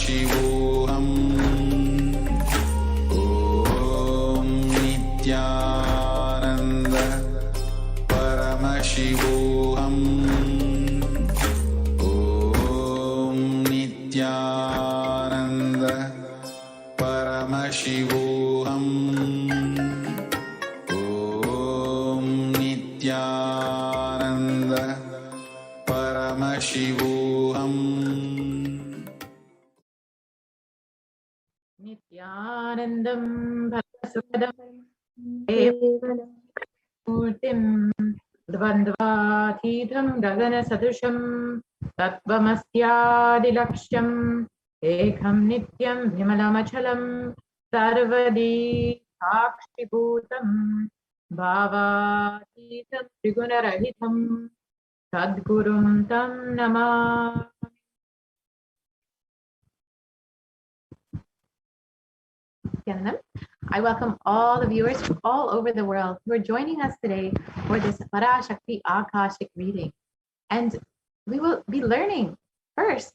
Paramashivoham. Om Nithyananda Paramashivoham. Om Nithyananda Paramashivoham. Om Nithyananda Paramashivoham. Nithyanandam Bhavasukadam Murtim Dvandvathidham Gagana Sadusham Tattvamasyadilaksham Ekham Nityam Vimalamachalam Sarvadi Sakshibhutam Bhavathidham Trigunarahitam Sadgurum Tam Namah. I welcome all the viewers from all over the world who are joining us today for this Parashakti Akashic reading. And we will be learning first,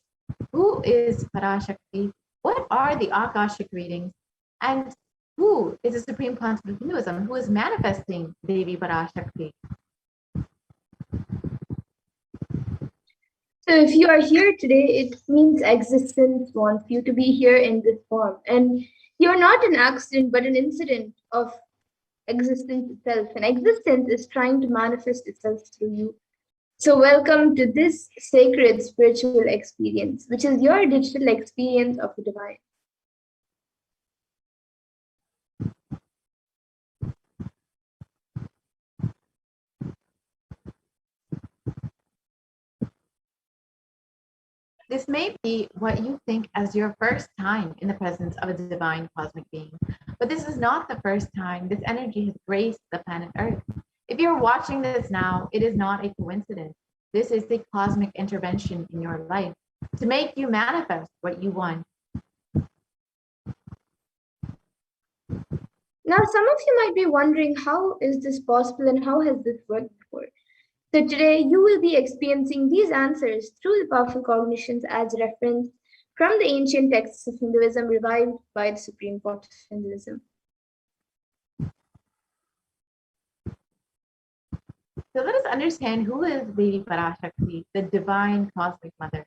who is Parashakti? What are the Akashic readings? And who is the Supreme Concept of Hinduism who is manifesting Devi Parashakti? So if you are here today, it means existence wants you to be here in this form. And you're not an accident, but an incident of existence itself. And existence is trying to manifest itself through you. So welcome to this sacred spiritual experience, which is your digital experience of the divine. This may be what you think as your first time in the presence of a divine cosmic being, but this is not the first time this energy has graced the planet Earth. If you're watching this now, it is not a coincidence. This is the cosmic intervention in your life to make you manifest what you want. Now, some of you might be wondering, how is this possible and how has this worked before? So today you will be experiencing these answers through the powerful cognitions as reference from the ancient texts of Hinduism revived by the Supreme Pontiff of Hinduism. So let us understand who is Devi Parashakti, the divine cosmic mother.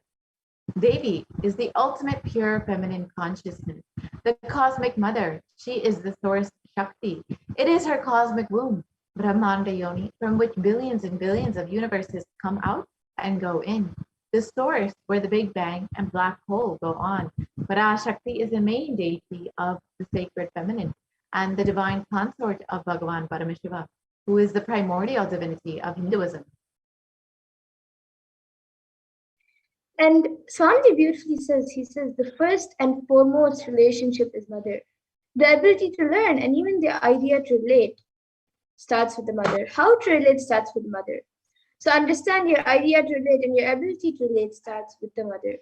Devi is the ultimate pure feminine consciousness, the cosmic mother. She is the source Shakti. It is her cosmic womb, Brahmanda Yoni, from which billions and billions of universes come out and go in. The source where the Big Bang and black hole go on. Parashakti is the main deity of the sacred feminine and the divine consort of Bhagavan Paramashiva, who is the primordial divinity of Hinduism. And Swamiji beautifully says, he says, the first and foremost relationship is mother. The ability to learn and even the idea to relate starts with the mother. How to relate starts with the mother. So understand your idea to relate and your ability to relate starts with the mother.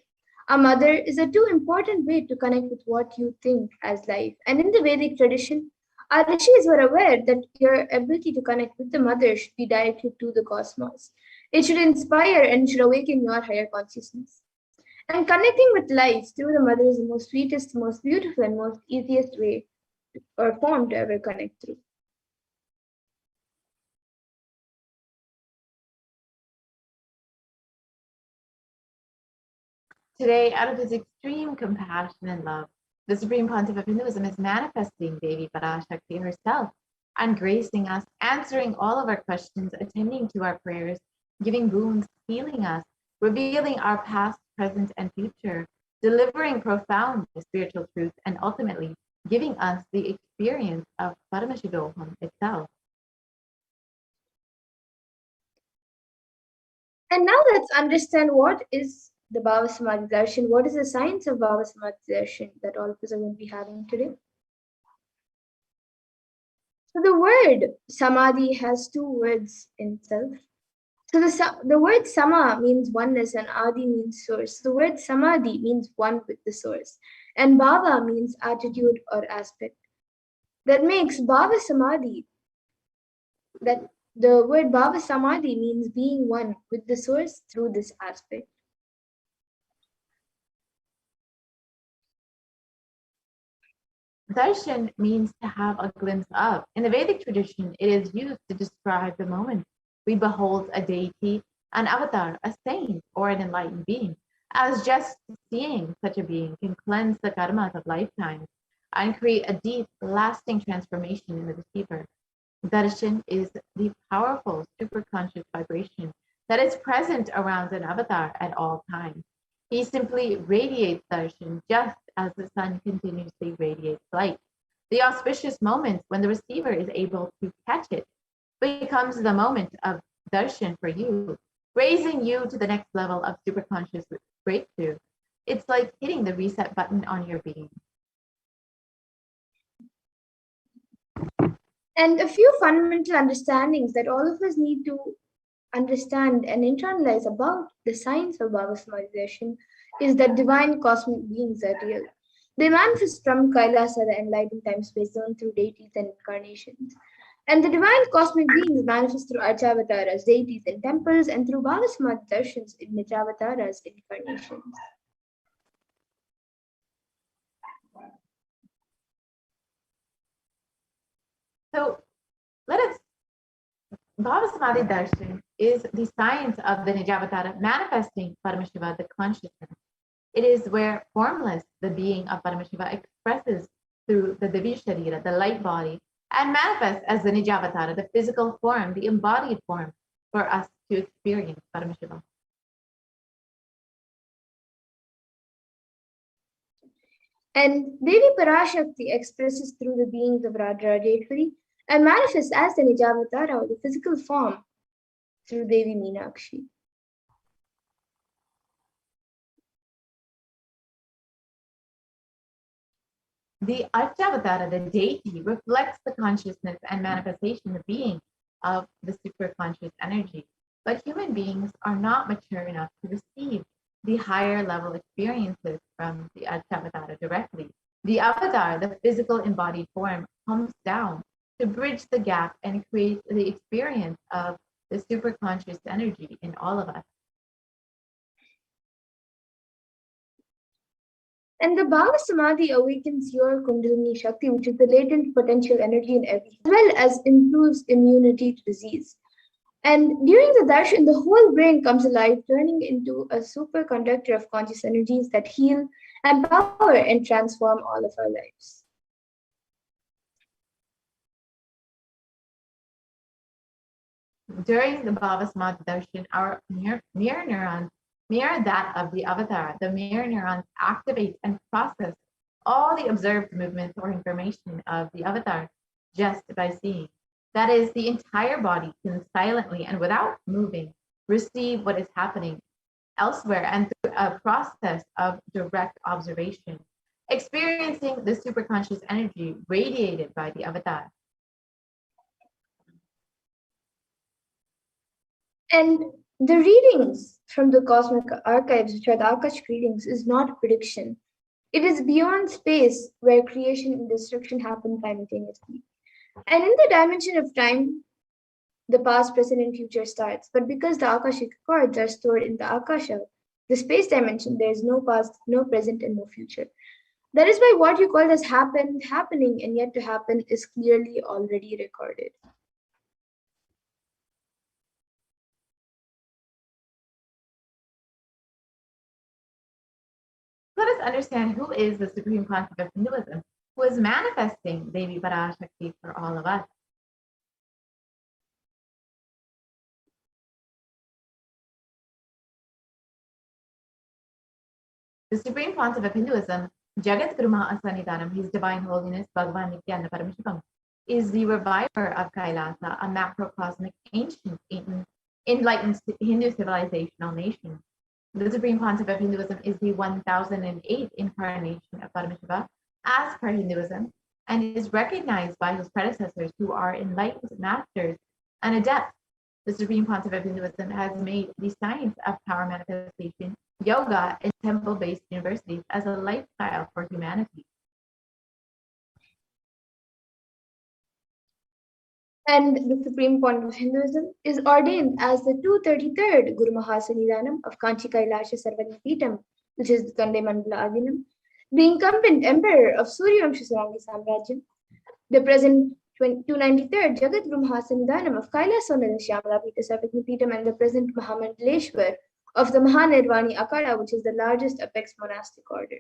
A mother is a too important way to connect with what you think as life. And in the Vedic tradition, our rishis were aware that your ability to connect with the mother should be directed to the cosmos. It should inspire and should awaken your higher consciousness. And connecting with life through the mother is the most sweetest, most beautiful, and most easiest way or form to ever connect through. Today, out of his extreme compassion and love, the Supreme Pontiff of Hinduism is manifesting Devi Parashakti herself and gracing us, answering all of our questions, attending to our prayers, giving boons, healing us, revealing our past, present, and future, delivering profound spiritual truth, and ultimately giving us the experience of Paramashivoham itself. And now let's understand what is the Bhava Samadhi Darshan. What is the science of Bhava Samadhi Darshan that all of us are going to be having today? So the word Samadhi has two words in itself. So the word Sama means oneness and Adi means source. The word Samadhi means one with the source. And Bhava means attitude or aspect. That makes Bhava Samadhi, that the word Bhava Samadhi means being one with the source through this aspect. Darshan means to have a glimpse of. In the Vedic tradition, it is used to describe the moment we behold a deity, an avatar, a saint, or an enlightened being, as just seeing such a being can cleanse the karmas of lifetimes and create a deep, lasting transformation in the receiver. Darshan is the powerful, superconscious vibration that is present around an avatar at all times. He simply radiates darshan just as the sun continuously radiates light. The auspicious moment when the receiver is able to catch it becomes the moment of darshan for you, raising you to the next level of superconscious breakthrough. It's like hitting the reset button on your being. And a few fundamental understandings that all of us need to understand and internalize about the science of Baba Samadhi is that divine cosmic beings are real. They manifest from Kailasa, the enlightened time space zone, through deities and incarnations. And the divine cosmic beings manifest through Archavataras, deities in temples, and through Baba Samadhi darshans in Nitravataras, incarnations. So let us, Bhava Samadhi Darshan is the science of the Nijavatara manifesting Paramashiva, the consciousness. It is where formless, the being of Paramashiva, expresses through the Divya Sharira, the light body, and manifests as the Nijavatara, the physical form, the embodied form for us to experience Paramashiva. And Devi Parashakti expresses through the beings of Radharajeshwari and manifests as the Nijavatara, or the physical form, through Devi Meenakshi. The Archavatara, the deity, reflects the consciousness and manifestation, the being of the superconscious energy. But human beings are not mature enough to receive the higher level experiences from the Archavatara directly. The avatar, the physical embodied form, comes down to bridge the gap and create the experience of the superconscious energy in all of us. And the Bhava Samadhi awakens your Kundalini Shakti, which is the latent potential energy in everything, as well as improves immunity to disease. And during the darshan, the whole brain comes alive, turning into a superconductor of conscious energies that heal, empower, and transform all of our lives. During the Bhava Samadhi Darshan, our mirror neurons mirror that of the avatar. The mirror neurons activate and process all the observed movements or information of the avatar just by seeing. That is, the entire body can silently and without moving receive what is happening elsewhere and through a process of direct observation, experiencing the superconscious energy radiated by the avatar. And the readings from the cosmic archives, which are the Akashic readings, is not prediction. It is beyond space where creation and destruction happen simultaneously. And in the dimension of time, the past, present, and future starts. But because the Akashic records are stored in the Akasha, the space dimension, there is no past, no present, and no future. That is why what you call as happened, happening, and yet to happen is clearly already recorded. Let us understand who is the supreme concept of Hinduism, who is manifesting Devi Parashakti for all of us. The supreme concept of Hinduism, Jagat Guru Asanidanam, His Divine Holiness Bhagavan Nithyananda Paramashivam, is the reviver of Kailasa, a macrocosmic ancient enlightened Hindu civilizational nation. The supreme concept of Hinduism is the 1008th incarnation of Paramashiva as per Hinduism, and is recognized by his predecessors who are enlightened masters and adepts. The supreme concept of Hinduism has made the science of power manifestation, yoga, and temple-based universities as a lifestyle for humanity. And the supreme point of Hinduism is ordained as the 233rd Guru Mahasanidanam of Kanchi Kailasa Sarvani Peetam, which is the Kande Mandala Adinam. the incumbent emperor of Suryavamsha Sarangi Samrajyam, the present 293rd Jagat Brahmasanidhanam of Kailasa Shyamala Sarvajnapeetham, and the present Mahamandaleshwar of the Mahanirvani Akara, which is the largest apex monastic order.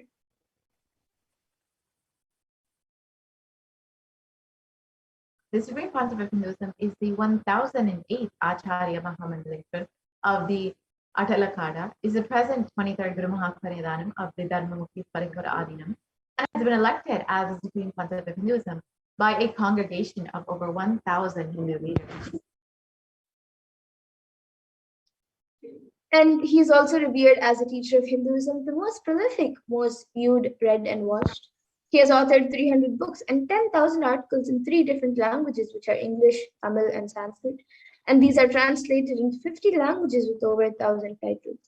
The Supreme Pontiff of Hinduism is the 1008th Acharya Mahamandaleshwar of the Atalakada, is the present 23rd Guru Mahaparidhanam of the Dharmamukti Paripura Adinam, and has been elected as the Supreme Pontiff of Hinduism by a congregation of over 1,000 Hindu leaders. And he is also revered as a teacher of Hinduism, the most prolific, most viewed, read, and watched. He has authored 300 books and 10,000 articles in 3 different languages, which are English, Tamil, and Sanskrit. And these are translated into 50 languages with over 1,000 titles.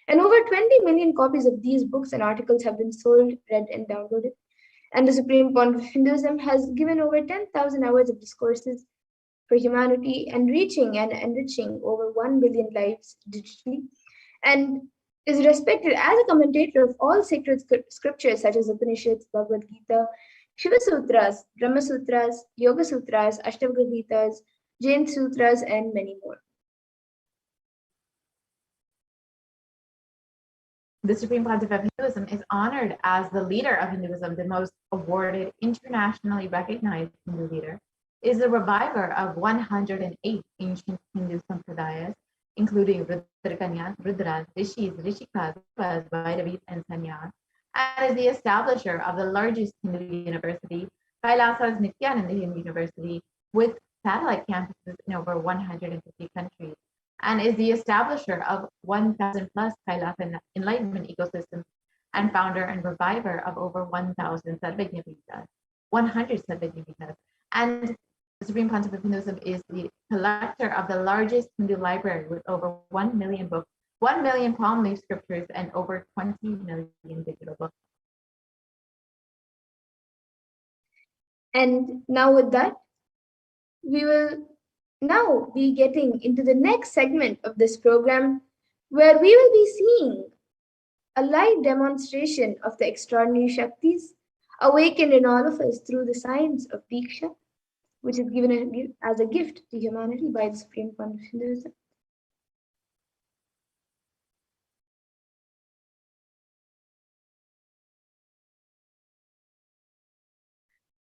And over 20 million copies of these books and articles have been sold, read, and downloaded. And the Supreme Pontiff of Hinduism has given over 10,000 hours of discourses for humanity and reaching and enriching over 1 billion lives digitally, and is respected as a commentator of all sacred scriptures such as Upanishads, Bhagavad Gita, Shiva Sutras, Brahma Sutras, Yoga Sutras, Ashtavakra Gitas, Jain Sutras, and many more. The Supreme Pontiff of Hinduism is honored as the leader of Hinduism, the most awarded, internationally recognized Hindu leader, is the reviver of 108 ancient Hindu sampradayas, including Rudrakanyas, Rudras, Rishis, Rishikas, Vairavis, and Sanyas, and is the establisher of the largest Hindu university, Kailasa's Nithyananda University, with satellite campuses in over 150 countries, and is the establisher of 1,000 plus Kailasa Enlightenment ecosystems, and founder and reviver of over 1,000 Sarvajnapeethas, 100 Sarvajnapeethas, and the Supreme Pontiff of Hinduism is the collector of the largest Hindu library with over 1 million books, 1 million palm leaf scriptures, and over 20 million digital books. And now with that, we will now be getting into the next segment of this program, where we will be seeing a live demonstration of the extraordinary Shaktis awakened in all of us through the science of Diksha, which is given as a gift to humanity by the Supreme Pontiff of Hinduism.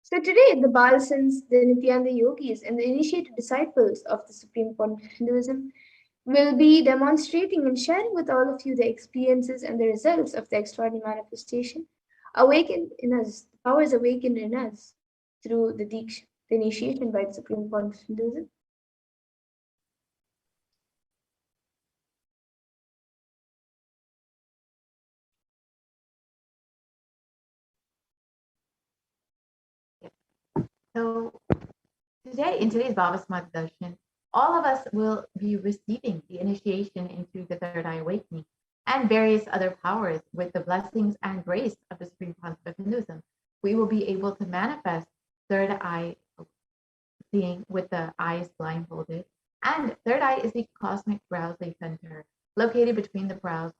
So today, the Balasans, the Nityananda Yogis, and the initiated disciples of the Supreme Pontiff of Hinduism will be demonstrating and sharing with all of you the experiences and the results of the extraordinary manifestation awakened in us, the powers awakened in us through the Diksha, the initiation by the Supreme Pontiff of Hinduism. So today, in today's Bhava Samadhi Darshan, all of us will be receiving the initiation into the third eye awakening and various other powers with the blessings and grace of the Supreme Pontiff of Hinduism. We will be able to manifest third eye seeing with the eyes blindfolded. And third eye is the cosmic browsing center located between the brows,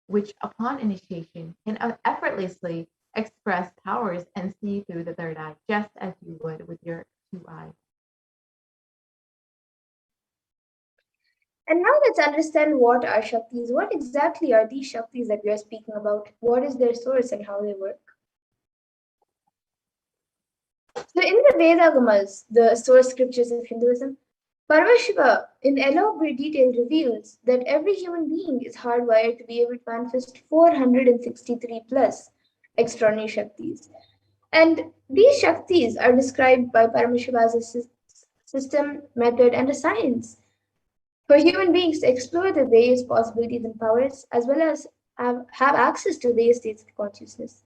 which upon initiation can effortlessly express powers and see through the third eye, just as you would with your 2 eyes. And now let's understand what are Shaktis. What exactly are these Shaktis that we are speaking about? What is their source and how they work? So in the Vedagamas, the source scriptures of Hinduism, Paramashiva in elaborate detail reveals that every human being is hardwired to be able to manifest 463 plus extraordinary Shaktis. And these Shaktis are described by Paramashiva as a system, method, and a science for human beings to explore the various possibilities and powers, as well as have access to various states of consciousness.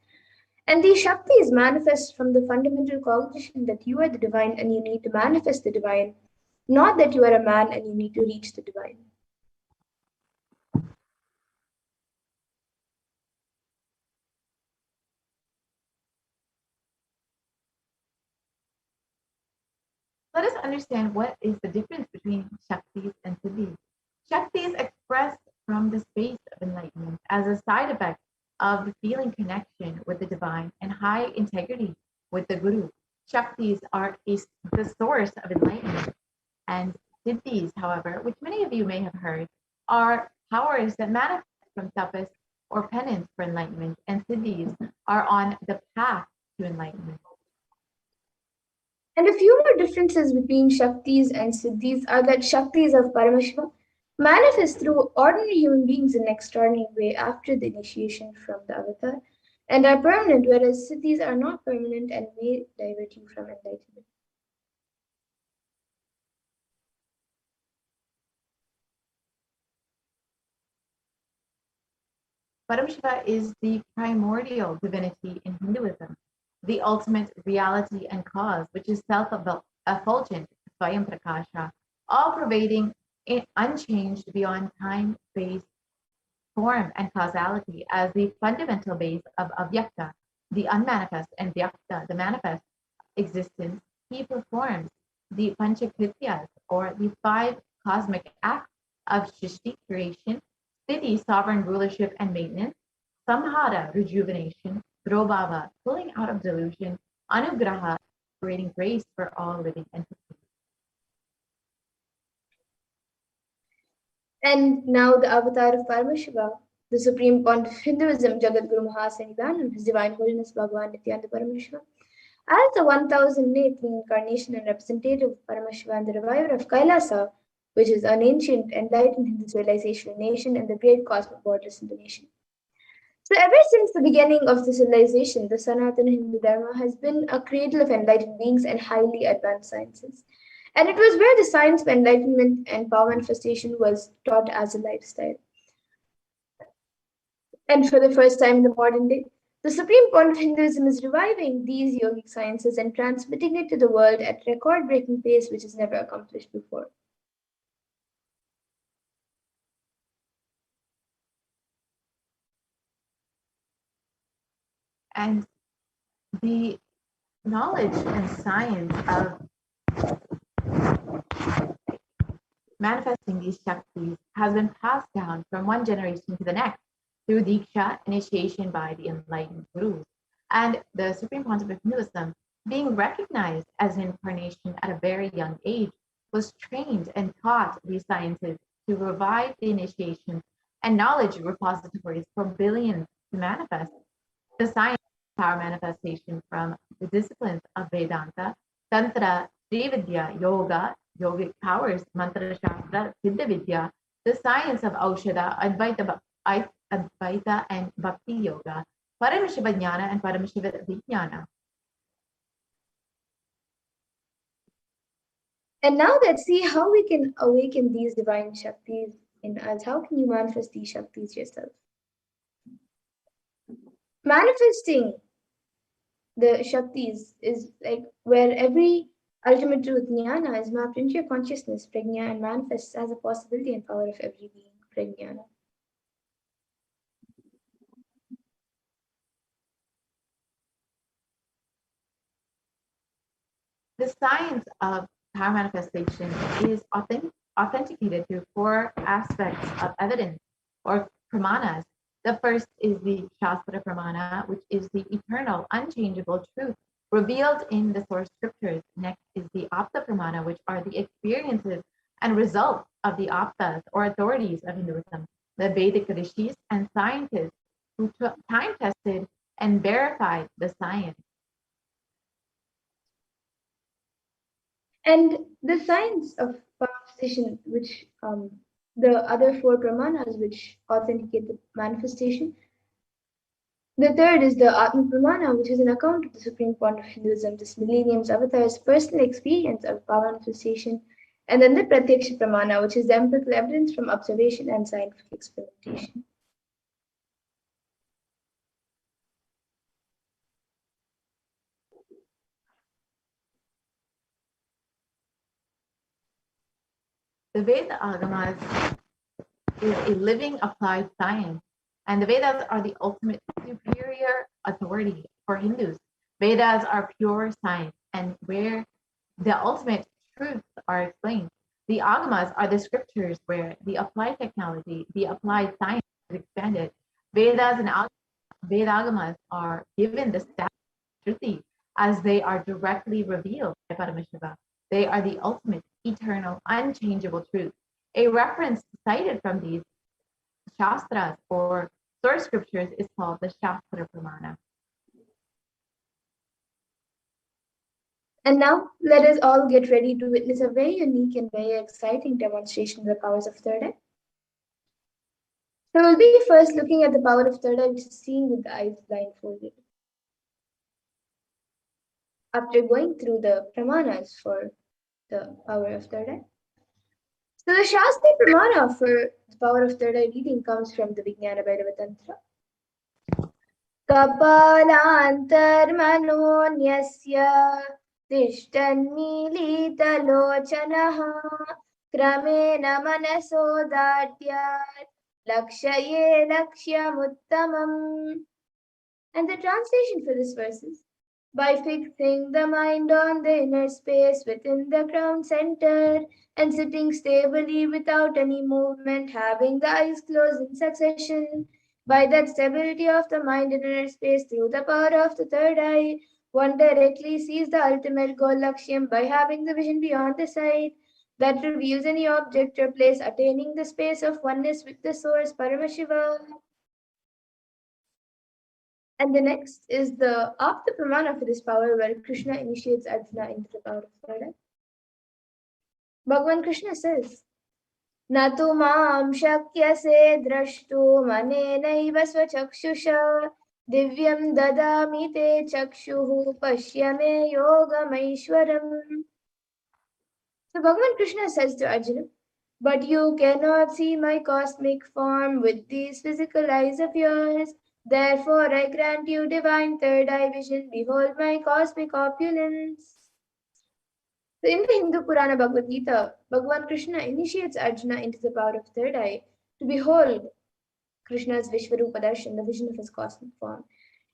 And these Shaktis manifest from the fundamental cognition that you are the divine and you need to manifest the divine, not that you are a man and you need to reach the divine. Let us understand what is the difference between Shaktis and Siddhis. Shaktis expressed from the space of enlightenment as a side effect of feeling connection with the divine and high integrity with the Guru. Shaktis are the source of enlightenment. And siddhis, however, which many of you may have heard, are powers that manifest from tapas or penance for enlightenment, and siddhis are on the path to enlightenment. And a few more differences between Shaktis and Siddhis are that Shaktis of Paramashiva manifest through ordinary human beings in an extraordinary way after the initiation from the avatar and are permanent, whereas Siddhis are not permanent and may divert you from enlightenment. Paramashiva is the primordial divinity in Hinduism, the ultimate reality and cause, which is self-effulgent, Swayam Prakasha, all-pervading, unchanged beyond time, space, form, and causality as the fundamental base of Avyakta, the unmanifest, and Vyakta, the manifest existence. He performs the Panchakrityas, or the 5 cosmic acts of Shishti, creation, Siddhi, sovereign rulership and maintenance, Samhara, rejuvenation, Drobhava, pulling out of delusion, Anugraha, creating grace for all living entities. And now the avatar of Paramashiva, the supreme point of Hinduism, Jagadguru Mahasannidhanam, His Divine Holiness Bhagavan Nithyananda Paramashivam, as the 1008th incarnation and representative of Paramashiva and the reviver of Kailasa, which is an ancient, enlightened Hindu civilization nation and the great cosmic borderless Indonesian. So ever since the beginning of the civilization, the Sanatana Hindu Dharma has been a cradle of enlightened beings and highly advanced sciences. And it was where the science of enlightenment and power manifestation was taught as a lifestyle. And for the first time in the modern day, the supreme point of Hinduism is reviving these yogic sciences and transmitting it to the world at record-breaking pace, which is never accomplished before. And the knowledge and science of manifesting these Shaktis has been passed down from one generation to the next through Diksha, initiation by the enlightened Gurus. And the Supreme Pontiff of Hinduism, being recognized as an incarnation at a very young age, was trained and taught these sciences to revive the initiation and knowledge repositories for billions to manifest. The science of power manifestation from the disciplines of Vedanta, Tantra, Srividya, Yoga, yogic powers, Mantra Shastra, Siddha Vidya, the science of Aushadha, Advaita and Bhakti Yoga, Paramashiva Jnana and Paramashiva Vijnana. And now let's see how we can awaken these divine Shaktis in us. How can you manifest these Shaktis yourself? Manifesting the Shaktis is like where every ultimate truth, jnana, is mapped into your consciousness, prajna, and manifests as a possibility and power of every being, prajnana. The science of power manifestation is authenticated through 4 aspects of evidence or pramanas. The first is the Shastra Pramana, which is the eternal, unchangeable truth revealed in the source scriptures. Next is the Apta Pramana, which are the experiences and results of the Aptas or authorities of Hinduism, the Vedic rishis and scientists who time tested and verified the science. And the science of manifestation, which the other 4 pramanas which authenticate the manifestation. The third is the Atma Pramana, which is an account of the supreme point of Hinduism, this millennium's avatar's personal experience of power manifestation. And then the Pratyaksha Pramana, which is the empirical evidence from observation and scientific experimentation. The Veda Agamas is a living applied science, and the Vedas are the ultimate superior authority for Hindus. Vedas are pure science, and where the ultimate truths are explained. The Agamas are the scriptures where the applied technology, the applied science is expanded. Vedas and Agamas Vedagamas are given the status of Shruti as they are directly revealed by Paramashiva. They are the ultimate, eternal, unchangeable truth. A reference cited from these Shastras or source scriptures is called the Shastra Pramana. And now let us all get ready to witness a very unique and very exciting demonstration of the powers of third eye. So we'll be first looking at the power of third eye, which is seen with the eyes blindfolded. After going through the pramanas for the power of third eye. So the Shastri Pramana for the power of third eye reading comes from the Vijnana Bhairava Tantra. Kapalantarmanonyasya tishtannilitalochanaha kramena manasodatyat lakshaye lakshyamuttamam. And the translation for this verse is, by fixing the mind on the inner space within the crown center and sitting stably without any movement, having the eyes closed in succession, by that stability of the mind in inner space through the power of the third eye, one directly sees the ultimate goal Lakshyam by having the vision beyond the sight that reveals any object or place, attaining the space of oneness with the source, Paramashiva. And the next is the after Pramana for this power, where Krishna initiates Arjuna into the power of third eye. Bhagavan Krishna says, Natu mam shakyase drashtu manenaiva swachakshusha divyam dadami te chakshuhu pashyame yogamaishwaram. So Bhagavan Krishna says to Arjuna, but you cannot see my cosmic form with these physical eyes of yours. Therefore, I grant you divine third eye vision. Behold my cosmic opulence. So in the Hindu Purana Bhagavad Gita, Bhagavan Krishna initiates Arjuna into the power of third eye to behold Krishna's Vishvarupa Darshan, the vision of his cosmic form.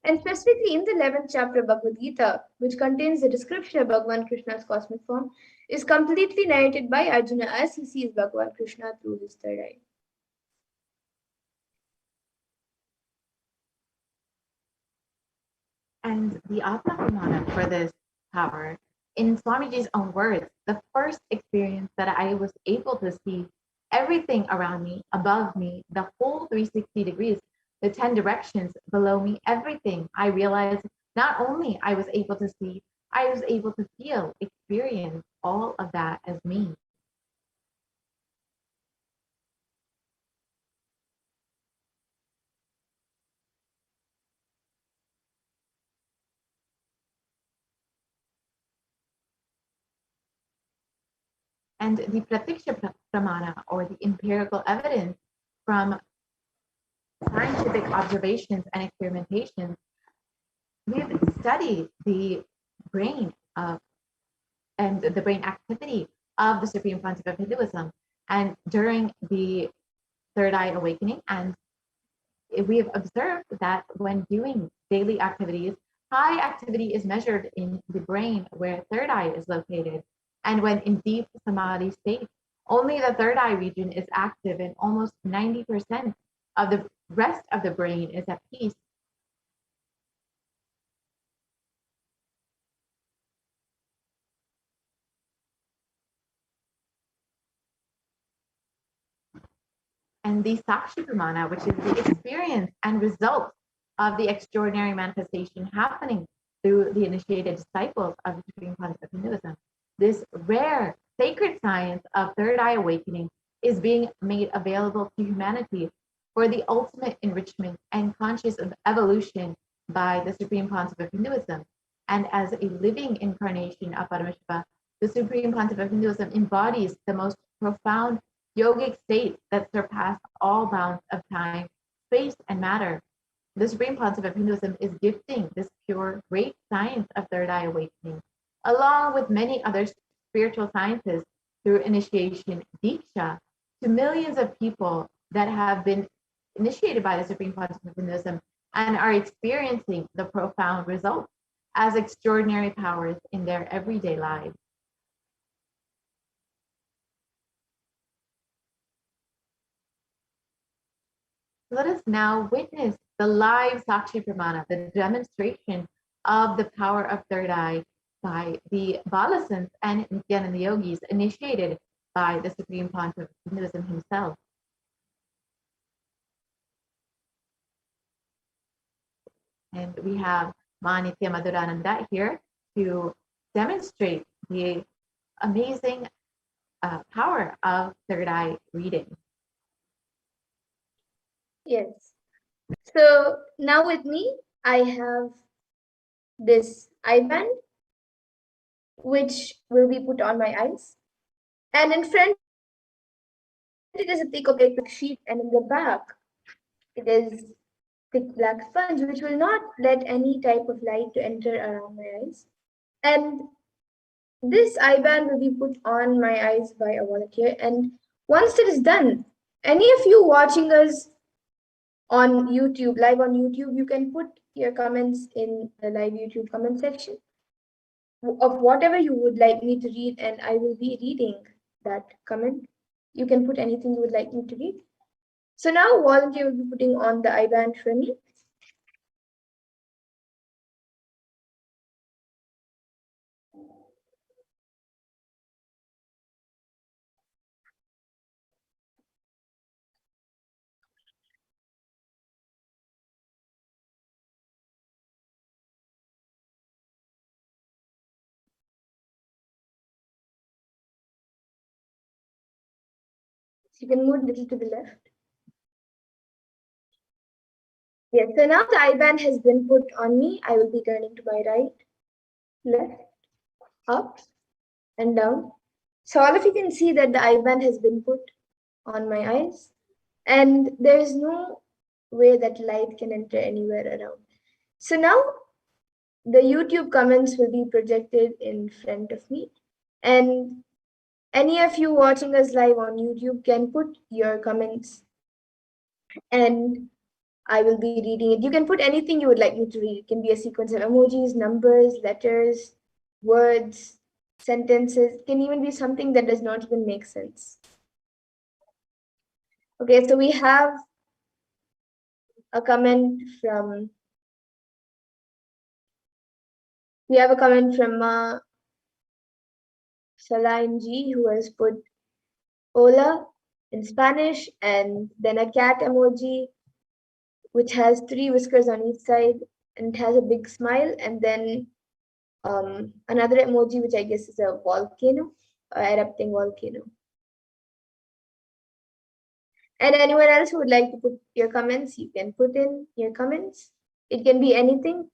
And specifically in the 11th chapter of Bhagavad Gita, which contains the description of Bhagavan Krishna's cosmic form, is completely narrated by Arjuna as he sees Bhagavan Krishna through his third eye. And the Atma Pramana for this power, in Swamiji's own words, the first experience that I was able to see everything around me, above me, the whole 360 degrees, the 10 directions below me, everything, I realized not only I was able to see, I was able to feel, experience all of that as me. And the Pratiksha Pramana, or the empirical evidence from scientific observations and experimentations, we've studied the brain and the brain activity of the Supreme Pontiff of Hinduism. And during the Third Eye Awakening, and we have observed that when doing daily activities, high activity is measured in the brain where third eye is located. And when in deep samadhi state, only the third eye region is active and almost 90% of the rest of the brain is at peace. And the Sakshi Pramana, which is the experience and result of the extraordinary manifestation happening through the initiated disciples of the Supreme Pontiff of Hinduism. This rare sacred science of third eye awakening is being made available to humanity for the ultimate enrichment and conscious evolution by the Supreme Pontiff of Hinduism. And as a living incarnation of Paramashiva, the Supreme Pontiff of Hinduism embodies the most profound yogic states that surpass all bounds of time, space, and matter. The Supreme Pontiff of Hinduism is gifting this pure, great science of third eye awakening, along with many other spiritual sciences through initiation, Diksha, to millions of people that have been initiated by the Supreme Pontiff of Hinduism and are experiencing the profound results as extraordinary powers in their everyday lives. Let us now witness the live Sakshi Pramana, the demonstration of the power of third eye by the Balasants and Nithyananda yogis, initiated by the Supreme Pontiff of Hinduism himself. And we have Manitya Madhurananda here to demonstrate the amazing power of third eye reading. Yes. So now with me, I have this eye band, which will be put on my eyes. And in front, it is a thick opaque sheet, and in the back, it is thick black sponge, which will not let any type of light to enter around my eyes. And this eye band will be put on my eyes by a volunteer. And once it is done, any of you watching us on YouTube, live on YouTube, you can put your comments in the live YouTube comment section of whatever you would like me to read, and I will be reading that comment. You can put anything you would like me to read. So now volunteer will be putting on the eye band for me. So you can move a little to the left. Yes, so now the eye band has been put on me. I will be turning to my right, left, up, and down. So all of you can see that the eye band has been put on my eyes, and there is no way that light can enter anywhere around. So now the YouTube comments will be projected in front of me, and any of you watching us live on YouTube can put your comments and I will be reading it. You can put anything you would like me to read. It can be a sequence of emojis, numbers, letters, words, sentences. It can even be something that does not even make sense. Okay, so we have a comment from Salain G, who has put hola in Spanish, and then a cat emoji which has 3 whiskers on each side and it has a big smile, and then another emoji which I guess is a volcano, erupting volcano. And anyone else who would like to put your comments, you can put in your comments. It can be anything.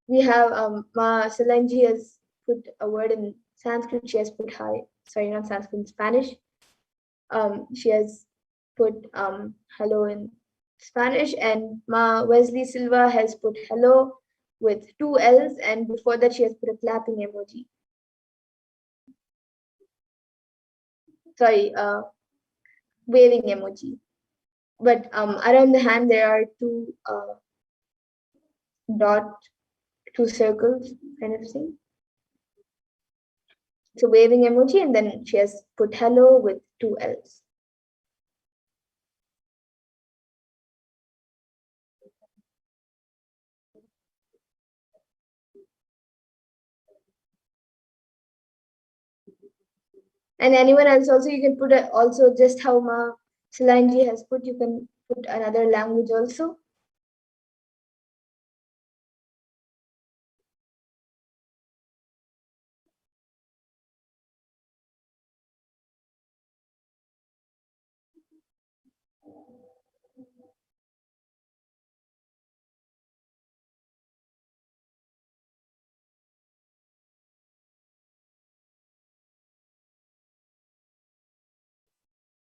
We have Ma Solanji has put a word in Sanskrit. She has put hi. Sorry, not Sanskrit, in Spanish. She has put hello in Spanish, and Ma Wesley Silva has put hello with 2 L's, and before that she has put a clapping emoji. Sorry, waving emoji. But around the hand there are 2 2 circles kind of thing. So waving emoji, and then she has put hello with 2 L's. And anyone else also, you can put also just how Ma Solanji has put, you can put another language also.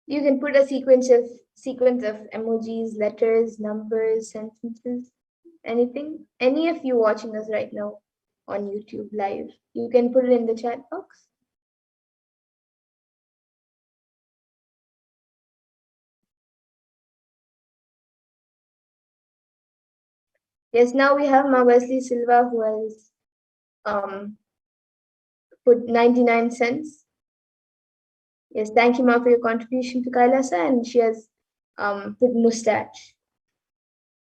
You can put a sequence of emojis, letters, numbers, sentences, anything. Any of you watching us right now on YouTube live, you can put it in the chat box. Yes, now we have Ma Wesley Silva, who has put 99 cents. Yes, thank you, Ma, for your contribution to Kailasa, and she has put mustache.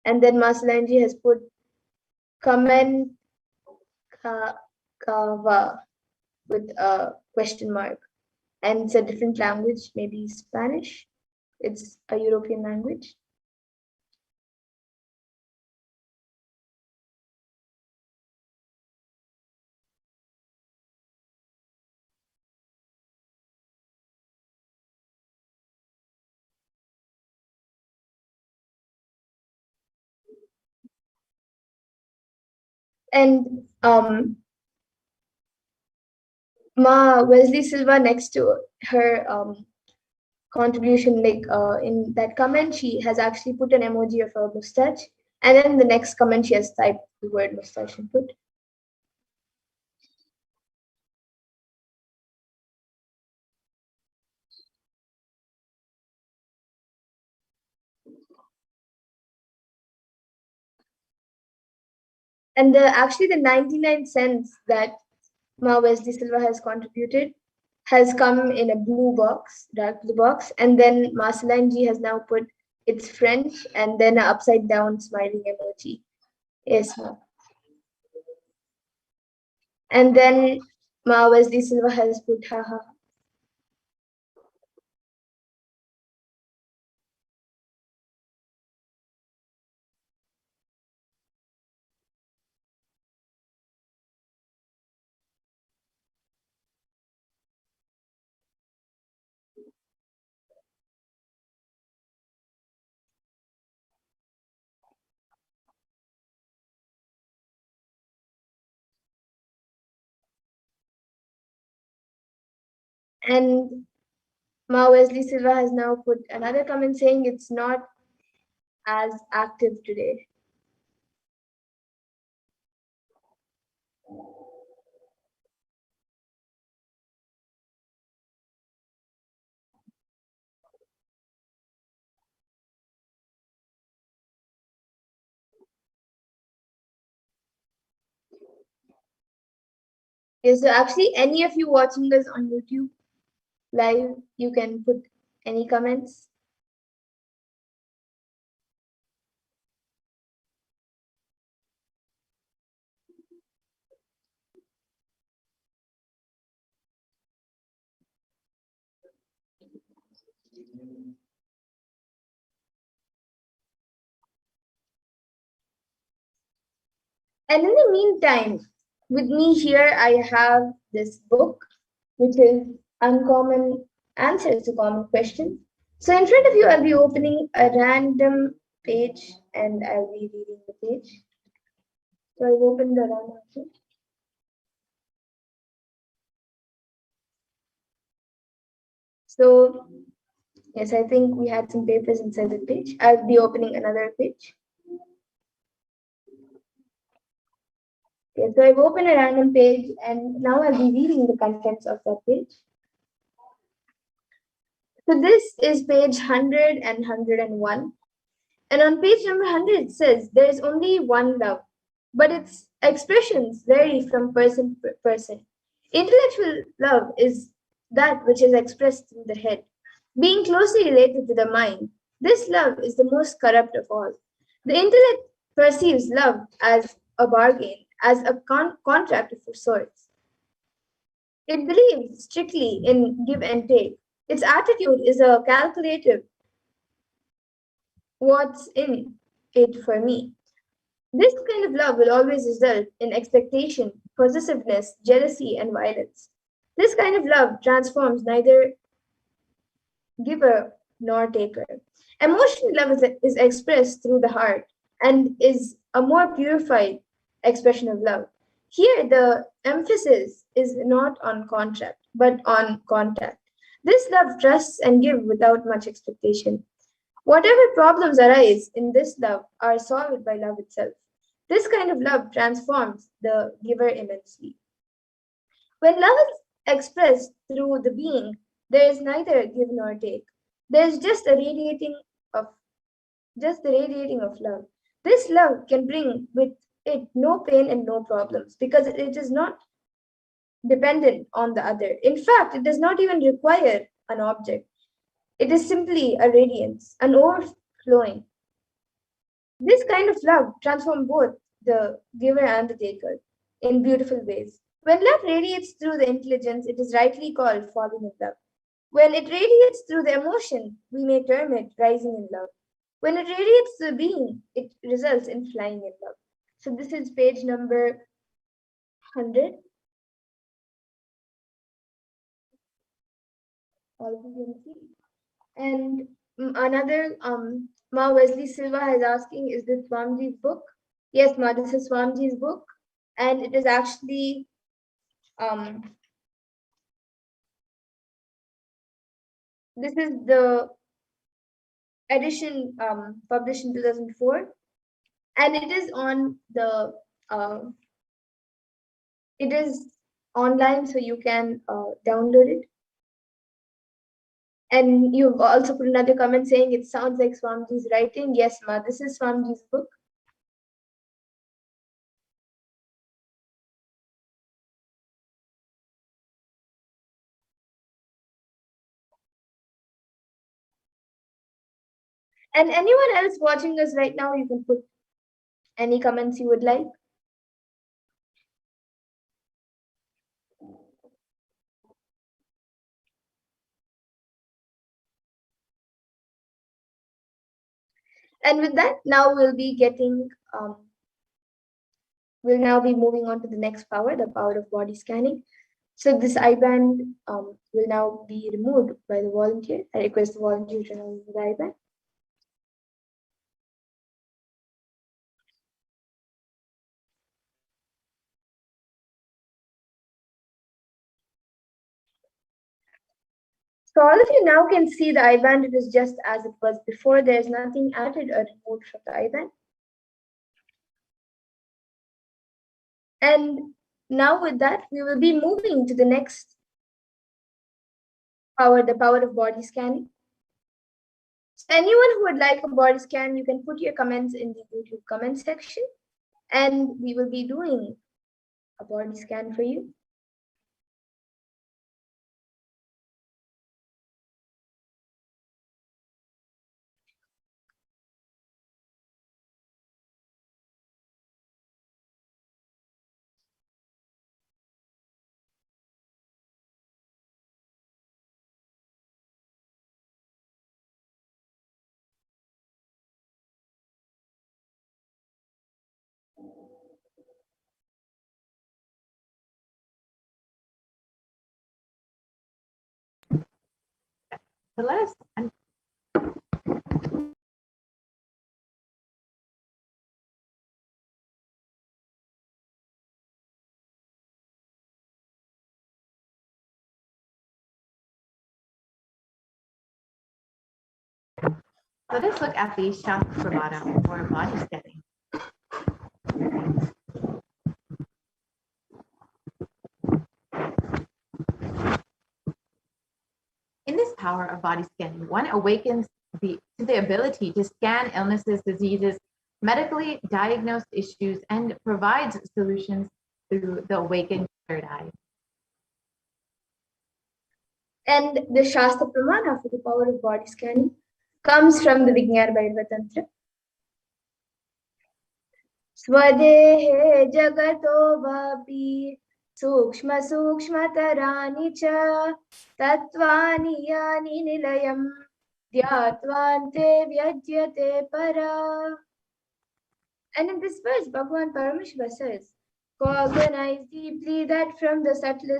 And then Masalanji has put Kamen Kava with a question mark. And it's a different language, maybe Spanish. It's a European language. And Ma Wesley Silva, next to her contribution, like in that comment, she has actually put an emoji of a mustache, and then the next comment she has typed the word mustache and put. And actually the 99 cents that Ma Wesley Silva has contributed has come in a blue box, dark blue box, and then Marceline G has now put it's French and then an upside down smiling emoji. Yes, Ma. And then Ma Wesley Silva has put haha. And Ma Wesley Silva has now put another comment saying it's not as active today. Yes, so actually any of you watching us on YouTube live, you can put any comments. And in the meantime, with me here, I have this book, which is Uncommon Answers to Common Questions. So in front of you, I'll be opening a random page and I'll be reading the page. So I've opened the random page. So yes, I think we had some papers inside the page. I'll be opening another page. Okay, so I've opened a random page and now I'll be reading the contents of that page. So this is page 100 and 101. And on page number 100, it says there is only one love, but its expressions vary from person to person. Intellectual love is that which is expressed through the head. Being closely related to the mind, this love is the most corrupt of all. The intellect perceives love as a bargain, as a contract of sorts. It believes strictly in give and take. Its attitude is a calculative what's in it for me. This kind of love will always result in expectation, possessiveness, jealousy, and violence. This kind of love transforms neither giver nor taker. Emotional love is expressed through the heart and is a more purified expression of love. Here, the emphasis is not on contract, but on contact. This love trusts and gives without much expectation. Whatever problems arise in this love are solved by love itself. This kind of love transforms the giver immensely. When love is expressed through the being, there is neither give nor take. There is of just the radiating of love. This love can bring with it no pain and no problems because it is not dependent on the other. In fact, it does not even require an object. It is simply a radiance, an overflowing This kind of love transforms both the giver and the taker in beautiful ways. When love radiates through the intelligence, it is rightly called falling in love. When it radiates through the emotion, we may term it rising in love. When it radiates through the being, it results in flying in love. So this is page number 100. All of you can see. And another, Ma Wesley Silva is asking, is this Swamiji's book? Yes, Ma, this is Swamiji's book. And it is actually, this is the edition published in 2004. And it is on the, it is online, so you can download it. And you've also put another comment saying it sounds like Swamiji's writing. Yes, Ma, this is Swamiji's book. And anyone else watching us right now, you can put any comments you would like. And with that, now we'll be getting, we'll now be moving on to the next power, the power of body scanning. So this I-band will now be removed by the volunteer. I request the volunteer to remove the I-band. So all of you now can see the I-band. It is just as it was before. There is nothing added or removed from the I-band. And now with that, we will be moving to the next power, the power of body scanning. So anyone who would like a body scan, you can put your comments in the YouTube comment section, and we will be doing a body scan for you. So let us let us look at the Shastra Pramana for body scanning. In this power of body scanning, one awakens to the ability to scan illnesses, diseases, medically diagnosed issues, and provides solutions through the awakened third eye. And the Shastra Pramana for the power of body scanning comes from the Vijnana Bhairava Tantra. Swadehe jagato vapi sukshma sukshmatarani cha tatvani yani nilayam dhyatvante vyajyate para. And in this verse, Bhagavan Paramashiva says, cognize deeply that from the subtle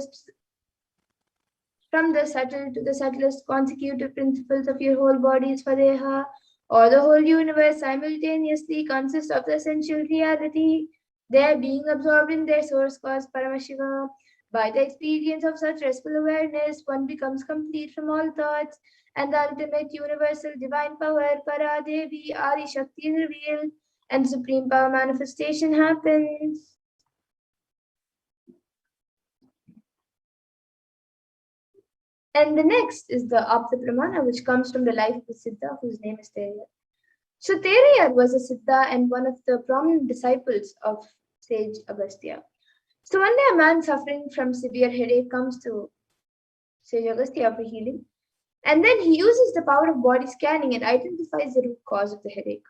to the subtlest consecutive principles of your whole body is Swadeha, or the whole universe simultaneously consists of the essential reality. They are being absorbed in their source cause Paramashiva. By the experience of such restful awareness, one becomes complete from all thoughts, and the ultimate universal divine power, Paradevi, Adi Shakti, is revealed, and supreme power manifestation happens. And the next is the Apta Pramana, which comes from the life of the Siddha, whose name is Teriyar. So Teriyar was a Siddha and one of the prominent disciples of sage Agastya. So one day a man suffering from severe headache comes to sage Agastya for healing. And then he uses the power of body scanning and identifies the root cause of the headache.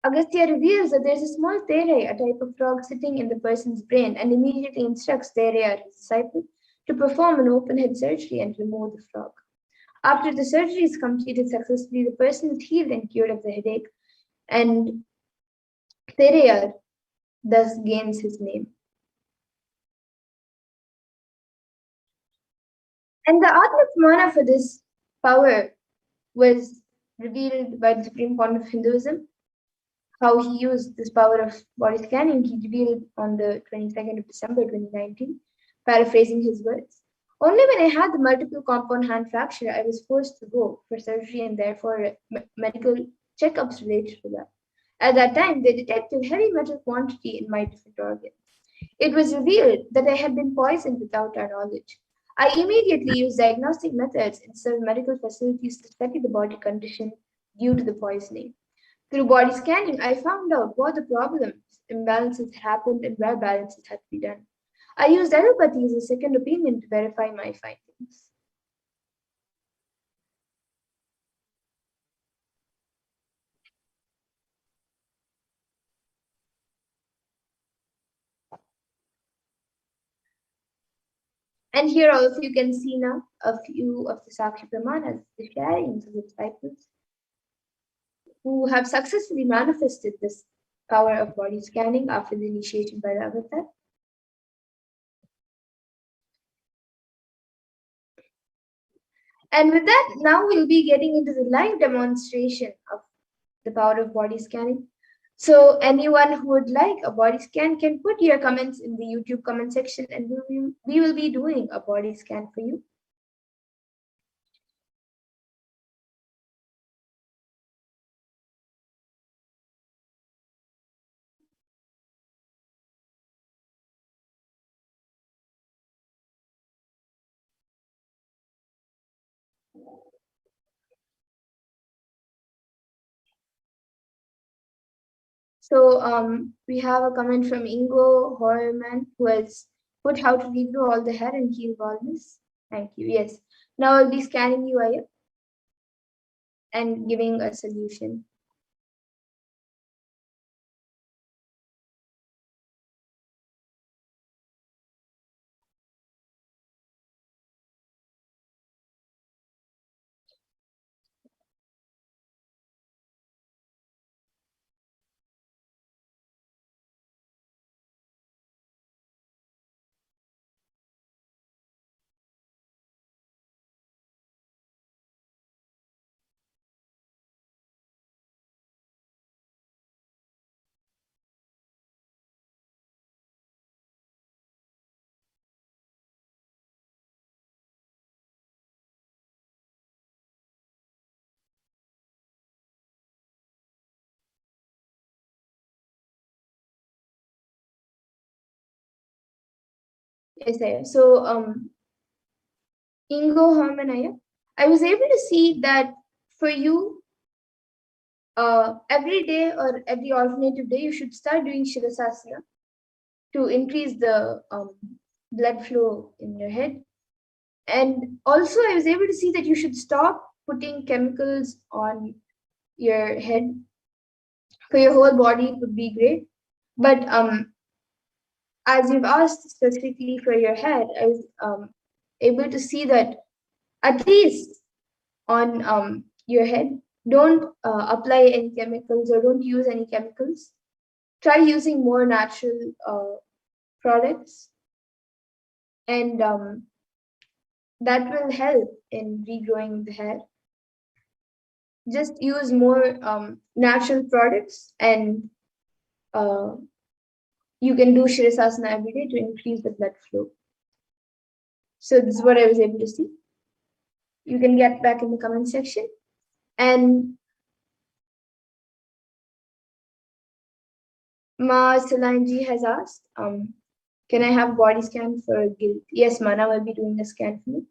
Agastya reveals that there's a small Therai, a type of frog, sitting in the person's brain, and immediately instructs Therai, his disciple, to perform an open head surgery and remove the frog. After the surgery is completed successfully, the person is healed and cured of the headache, and Therai thus gains his name. And the Atma for this power was revealed by the Supreme Court of Hinduism. How he used this power of body scanning, he revealed on the 22nd of December 2019, paraphrasing his words. Only when I had the multiple compound hand fracture, I was forced to go for surgery and therefore medical checkups related to that. At that time, they detected heavy metal quantity in my different organs. It was revealed that I had been poisoned without our knowledge. I immediately used diagnostic methods instead of medical facilities to study the body condition due to the poisoning. Through body scanning, I found out what the problems, imbalances happened, and where balances had to be done. I used allopathy as a second opinion to verify my findings. And here also you can see now a few of the Sakshi Pramanas, the sharings of the disciples, who have successfully manifested this power of body scanning after the initiation by the avatar. And with that, now we'll be getting into the live demonstration of the power of body scanning. So anyone who would like a body scan can put your comments in the YouTube comment section, and we will be doing a body scan for you. So we have a comment from Ingo Horman, who has put how to regrow all the hair and heal baldness. Thank you. Yes. Now I'll be scanning you, Aya, and giving a solution. Yes, Aya. So Ingo Horman, Aya, I was able to see that for you, every day or every alternative day, you should start doing Shirasasana to increase the blood flow in your head. And also, I was able to see that you should stop putting chemicals on your head. For your whole body, it would be great. But as you've asked specifically for your head, I was able to see that at least on your head, don't apply any chemicals or don't use any chemicals. Try using more natural products, and that will help in regrowing the hair. Just use more natural products, and you can do Shirasasana every day to increase the blood flow. So this is what I was able to see. You can get back in the comment section. And Ma Salanji has asked, can I have body scan for guilt? Yes, Mana will be doing a scan for me.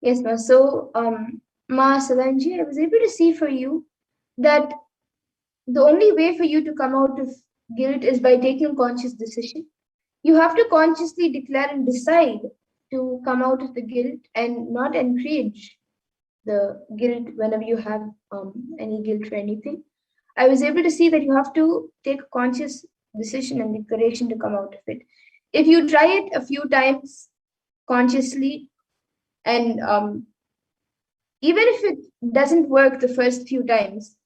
Yes, ma. So, Ma Salanji, I was able to see for you that the only way for you to come out of guilt is by taking conscious decision. You have to consciously declare and decide to come out of the guilt and not encourage the guilt whenever you have any guilt for anything. I was able to see that you have to take a conscious decision and declaration to come out of it. If you try it a few times consciously, and even if it doesn't work the first few times,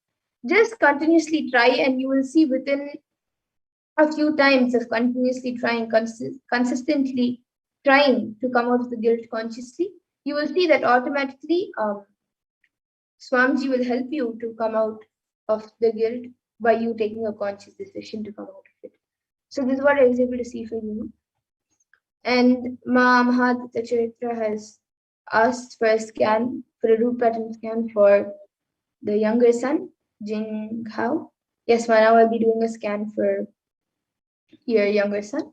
just continuously try, and you will see within a few times of continuously trying, consistently trying to come out of the guilt consciously, you will see that automatically Swamiji will help you to come out of the guilt by you taking a conscious decision to come out of it. So this is what I was able to see for you. And Ma Mahadvita Charitra has asked for a scan, for a root pattern scan for the younger son, Jing Hao. Yes, ma, now I'll be doing a scan for your younger son.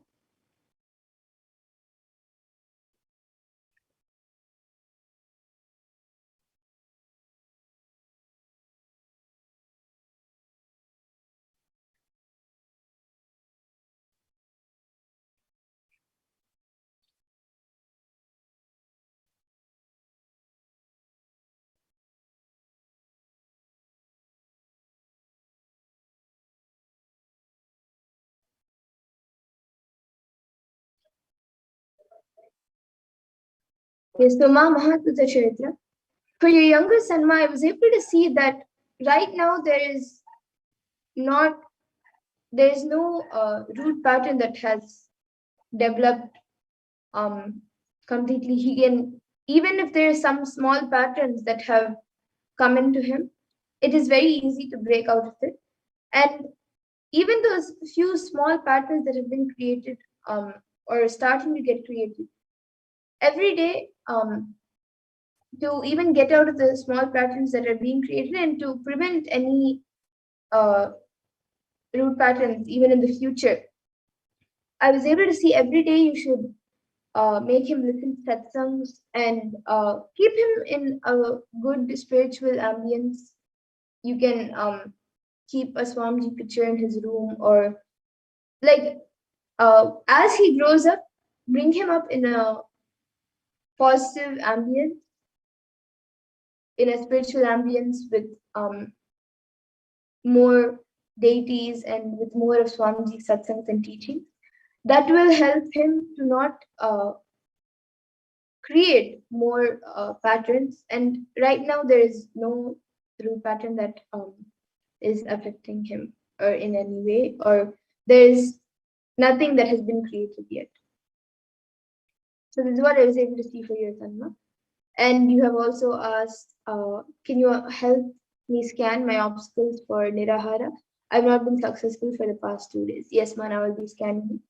Yes, so Ma Mahadvita Charitra. For your younger son, Ma, I was able to see that right now there is no root pattern that has developed completely. He can, even if there are some small patterns that have come into him, it is very easy to break out of it. And even those few small patterns that have been created or starting to get created every day, to even get out of the small patterns that are being created and to prevent any uh, root patterns even in the future. I was able to see every day you should make him listen to satsangs and keep him in a good spiritual ambience. You can keep a Swamiji picture in his room, or like as he grows up, bring him up in a positive ambience, in a spiritual ambience with more deities and with more of Swamiji satsangs and teachings. That will help him to not create more patterns. And right now, there is no root pattern that is affecting him or in any way, or there is nothing that has been created yet. So this is what I was able to see for your Tanma. And you have also asked, can you help me scan my obstacles for Nirahara? I've not been successful for the past 2 days. Yes, man, I will be scanning.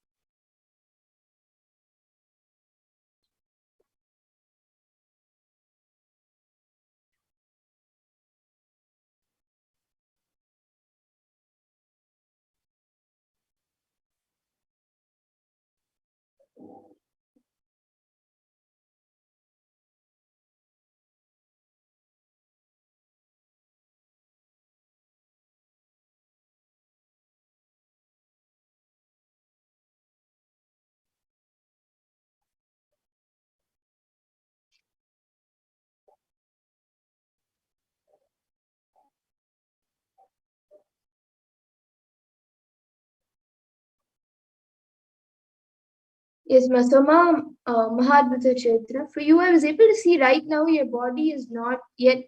Yes, Masama Mahadvita Chaitra. For you, I was able to see right now your body is not yet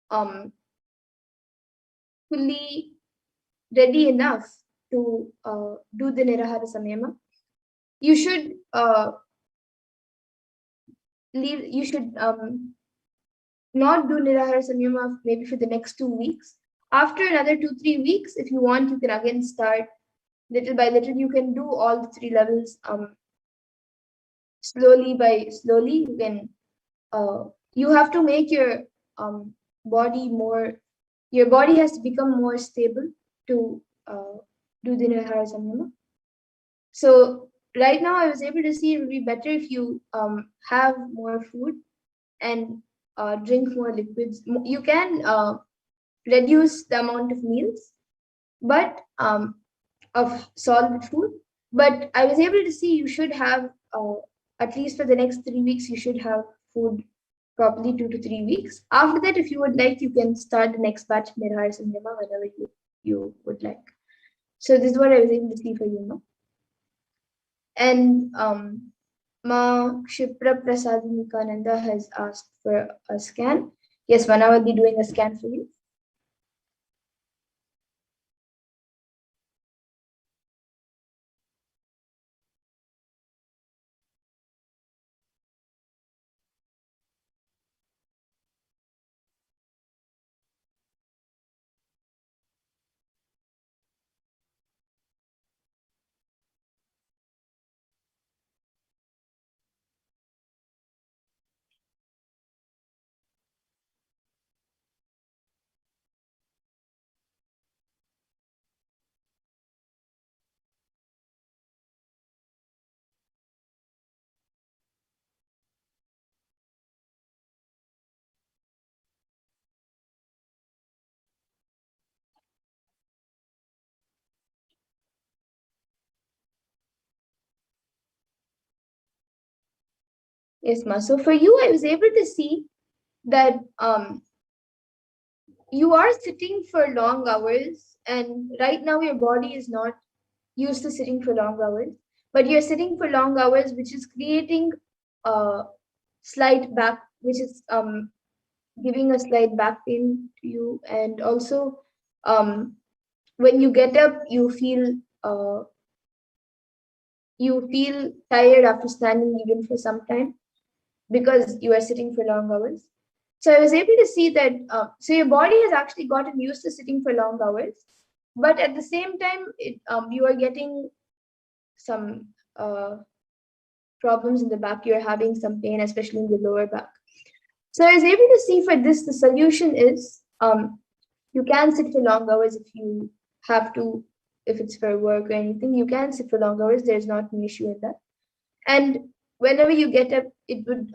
um, fully ready enough to do the Nirahara Samyama. You should leave. You should not do Nirahara Samyama maybe for the next 2 weeks. After another 2-3 weeks, if you want, you can again start little by little. You can do all the 3 levels slowly by slowly. You can you have to make your body more. Your body has to become more stable to do the Nirahara Samyama. So right now, I was able to see it would be better if you have more food and drink more liquids. You can reduce the amount of meals, but of solid food. But I was able to see you should have at least for the next 3 weeks, you should have food properly 2 to 3 weeks. After that, if you would like, you can start the next batch of Nirhar Samyama whenever you would like. So this is what I was able to see for you now. And Ma Kshipra Prasadinikananda has asked for a scan. Yes, Mana will be doing a scan for you. Yes, Ma. So for you, I was able to see that you are sitting for long hours, and right now your body is not used to sitting for long hours, but you're sitting for long hours, which is creating a slight back, which is giving a slight back pain to you, and also when you get up, uh, you feel tired after standing even for some time because you are sitting for long hours. So I was able to see that. So your body has actually gotten used to sitting for long hours, but at the same time, you are getting some problems in the back. You're having some pain, especially in the lower back. So I was able to see for this, the solution is you can sit for long hours if you have to, if it's for work or anything, you can sit for long hours. There's not an issue in that. And whenever you get up, it would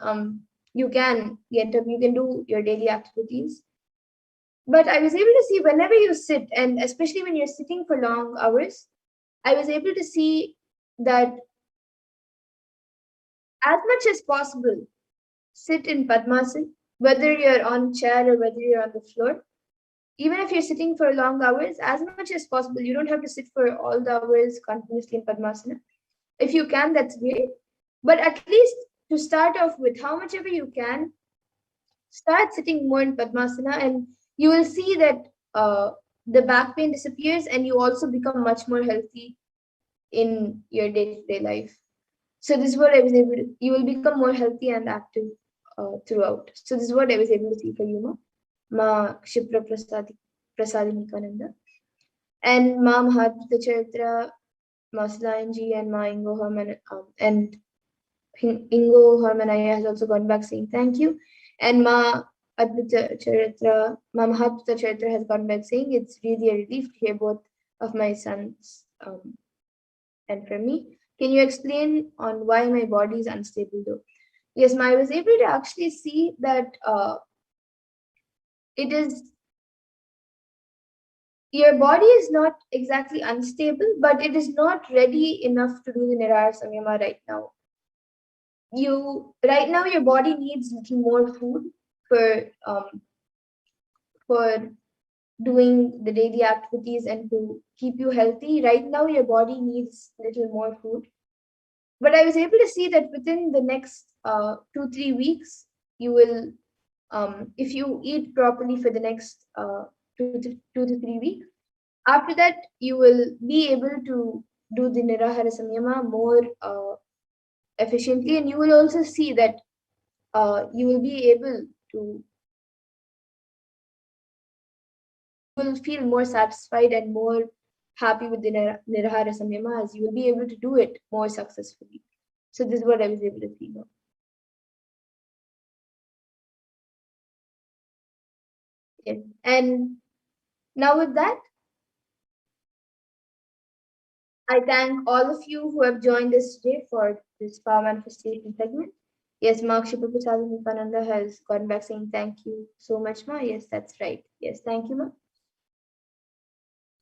you can get up, you can do your daily activities. But I was able to see whenever you sit, and especially when you're sitting for long hours, I was able to see that as much as possible, sit in Padmasana, whether you're on chair or whether you're on the floor. Even if you're sitting for long hours, as much as possible, you don't have to sit for all the hours continuously in Padmasana. If you can, that's great. But at least to start off with, how much ever you can, start sitting more in Padmasana, and you will see that the back pain disappears, and you also become much more healthy in your day-to-day life. So this is what I was able to, you will become more healthy and active throughout. So this is what I was able to see for you, Ma Kshipra Prasadinikananda. And Ma Mahatma Charitra, Ma Slanji, and Ma Ingo and Ingo Harmanaya has also gone back saying thank you. And Ma Advaita Charitra, Ma Mahatma Charitra has gone back saying it's really a relief to hear both of my sons and for me. Can you explain on why my body is unstable though? Yes, Ma, I was able to actually see that it is, your body is not exactly unstable, but it is not ready enough to do the Nirara Samyama right now. Right now your body needs little more food for doing the daily activities and to keep you healthy. Right now your body needs little more food. But I was able to see that within the next 2-3 weeks, you will, if you eat properly for the next 2 to 3 weeks, after that you will be able to do the Nirahara Samyama more efficiently, and you will also see that you will be able to, you will feel more satisfied and more happy with the Nirahara Samyama, as you will be able to do it more successfully. So this is what I was able to see now. Yes. And now with that, I thank all of you who have joined us today for this power manifestation segment. Yes, Makshita Nithyananda has gone back saying thank you so much, Ma. Yes, that's right. Yes, thank you, Ma.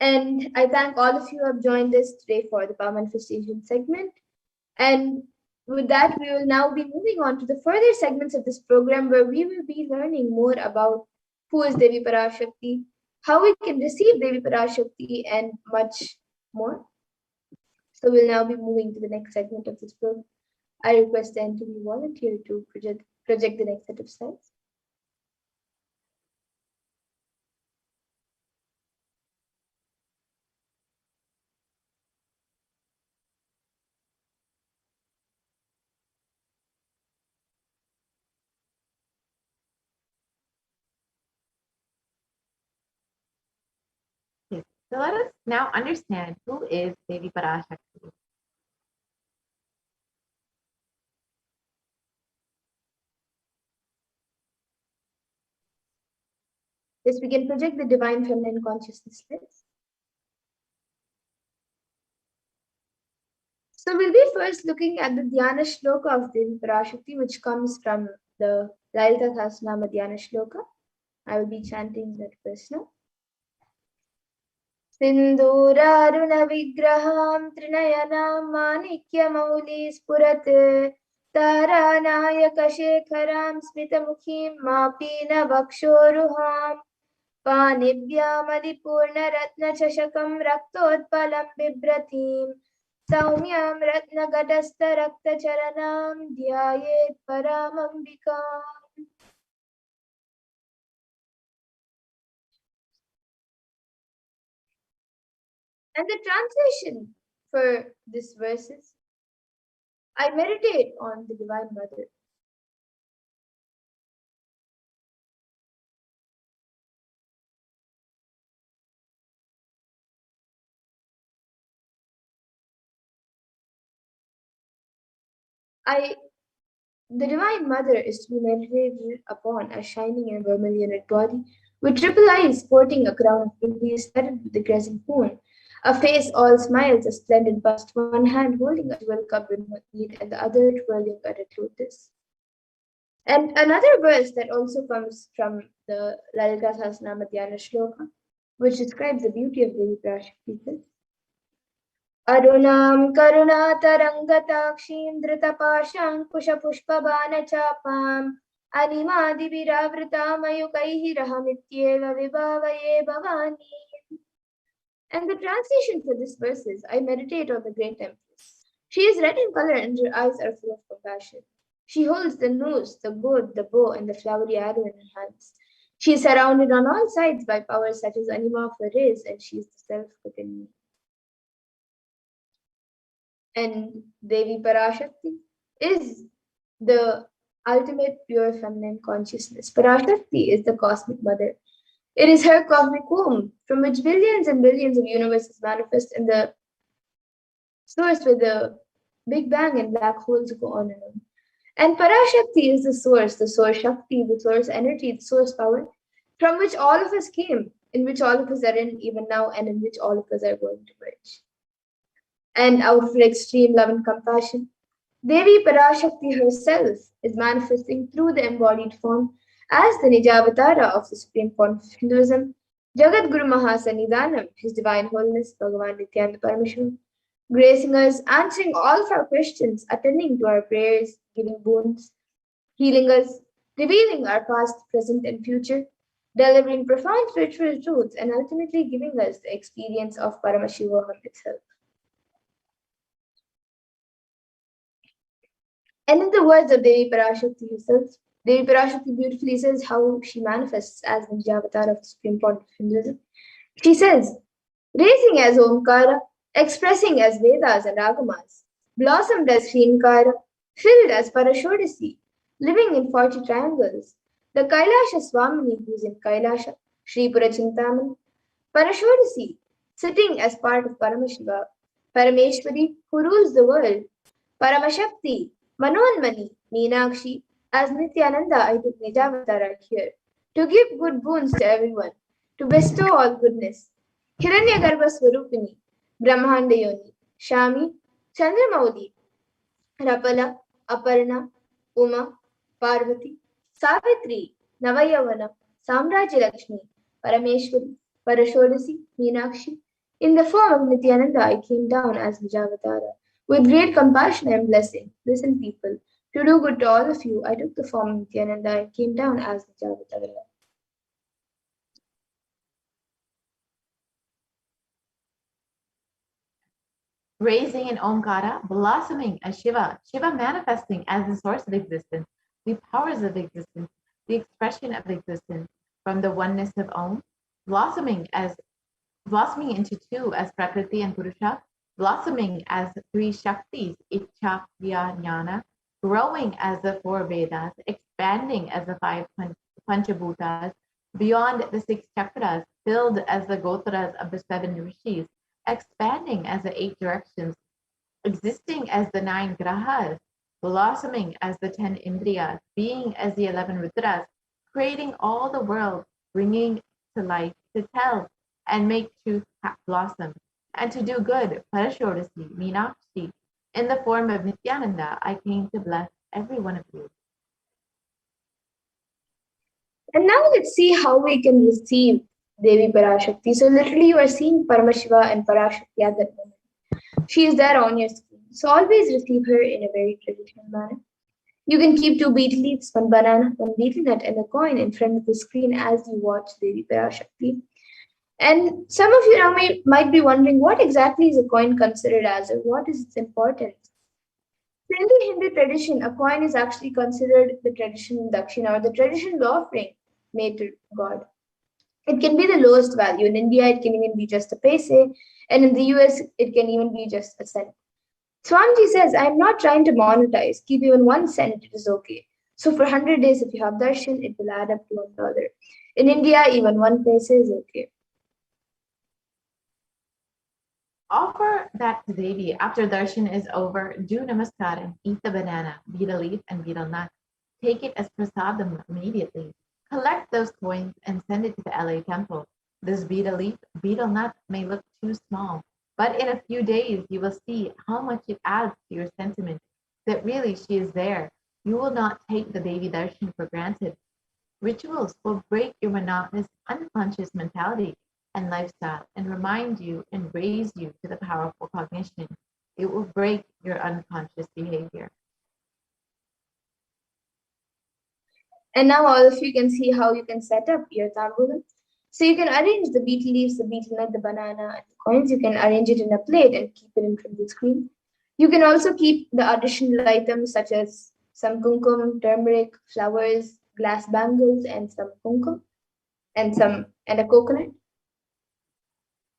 And I thank all of you who have joined us today for the Power Manifestation segment. And with that, we will now be moving on to the further segments of this program where we will be learning more about who is Devi Parashakti, how we can receive Devi Parashakti, and much more. So we'll now be moving to the next segment of this program. I request the interview volunteer to project the next set of slides. Okay, so let us now understand who is Devi Parashakti. Yes, we can project the divine feminine consciousness slides. So we'll be first looking at the Dhyana Shloka of Devi Parashakti, which comes from the Lalita Sahasranama Dhyana Shloka. I will be chanting that first now. Sindhuraruna vigraham trinayana manikya mauli spurat taranayaka shekharam smitamukhim mapina vakshoruham पानिभ्यामलिपूर्ण रत्नचषकं रक्तोत्पलं बिभ्रतीं सौम्यं रत्नघटस्थरक्तचरणां ध्यायेत् परामम्बिकाम्. And the translation for this verse is, I meditate on the Divine Mother. The Divine Mother is to be meditated upon as shining and vermilionate body, with triple eyes sporting a crown of rubies studded with the crescent moon, a face all smiles, a splendid bust, one hand holding a jewel cup in her need, and the other twirling a red lotus. And another verse that also comes from the Lalita Sahasranama Dhyana Shloka, which describes the beauty of Devi Parashakti, says, Arunam karunatarangatakshin dhritapaşankuşapuşpabanachapam animadiviravritamayukaihi rahamityeva vibhavaye bhavani. And the translation for this verse is, I meditate on the great Empress. She is red in color and her eyes are full of compassion. She holds the noose, the gourd, the bow, and the flowery arrow in her hands. She is surrounded on all sides by powers such as Anima of the rays, and she is the self within me. And Devi Parashakti is the ultimate pure feminine consciousness. Parashakti is the cosmic mother. It is her cosmic womb from which billions and billions of universes manifest, and the source where the Big Bang and black holes go on and on. And Parashakti is the source Shakti, the source energy, the source power from which all of us came, in which all of us are in even now, and in which all of us are going to merge. And out of her extreme love and compassion, Devi Parashakti herself is manifesting through the embodied form as the Nijavatara of the Supreme Form of Hinduism, Jagat Guru Mahasannidhanam, His Divine Holiness Bhagavan Nithyananda Paramashivam, gracing us, answering all of our questions, attending to our prayers, giving boons, healing us, revealing our past, present, and future, delivering profound spiritual truths, and ultimately giving us the experience of Paramashivoham itself. And in the words of Devi Parashakti herself, Devi Parashakti beautifully says how she manifests as the Avatar of the Supreme Point of Hinduism. She says, raising as Omkara, expressing as Vedas and Agamas, blossomed as Shrinkara, filled as Parashodasi, living in 40 triangles, the Kailasa Swamini who is in Kailasa, Sri Purachintaman, Parashodasi, sitting as part of Paramashiva, Parameshwari who rules the world, Paramashakti, Manonmani, Meenakshi, as Nithyananda, I took Nijavatara here, to give good boons to everyone, to bestow all goodness. Hiranyagarbha Swarupini, Brahmanda Yoni, Shami, Chandramauli, Rapala, Aparna, Uma, Parvati, Savitri, Navayavana, Samrajya Lakshmi, Parameshwari, Parashodasi, Meenakshi. In the form of Nithyananda, I came down as Vijavatara. With great compassion and blessing, listen, people, to do good to all of you, I took the form of Nithyananda and came down as Vijavatara. Raising in Omkara, blossoming as Shiva, Shiva manifesting as the source of existence, the powers of existence, the expression of existence from the oneness of Om, blossoming into two as Prakriti and Purusha, blossoming as three Shaktis, Ichcha, Kriya, Jnana, growing as the four Vedas, expanding as the five Panchabhutas, beyond the six chakras, filled as the Gotras of the seven rishis, expanding as the eight directions, existing as the nine grahas, blossoming as the 10 indriyas, being as the 11 rudras, creating all the world, bringing to life, to tell and make truth blossom, and to do good, Parashodasi, Meenakshi. In the form of Nithyananda, I came to bless every one of you. And now let's see how we can receive Devi Parashakti. So literally you are seeing Paramashiva and Parashakti at that moment. She is there on your screen. So always receive her in a very traditional manner. You can keep two betel leaves, one banana, one betel nut, and a coin in front of the screen as you watch Devi Parashakti. And some of you now might be wondering what exactly is a coin considered as, or what is its importance? In the Hindu tradition, a coin is actually considered the traditional dakshina or the traditional offering made to God. It can be the lowest value. In India, it can even be just a paise, and in the US, it can even be just a cent. Swamiji says, I am not trying to monetize. Keep even 1 cent, it is okay. So for 100 days, if you have darshan, it will add up to $1. In India, even 1 paise is okay. Offer that to Devi after darshan is over. Do namaskar and eat the banana, betel leaf, and betel nut. Take it as prasadam immediately. Collect those coins and send it to the LA temple. This betel leaf, betel nut may look too small, but in a few days you will see how much it adds to your sentiment that really she is there. You will not take the Devi darshan for granted. Rituals will break your monotonous, unconscious mentality and lifestyle and remind you and raise you to the powerful cognition. It will break your unconscious behavior. And now all of you can see how you can set up your tambulam. So you can arrange the betel leaves, the betel nut, the banana, and the coins. You can arrange it in a plate and keep it in front of the screen. You can also keep the additional items such as some kumkum, turmeric, flowers, glass bangles, and some kumkum, and a coconut.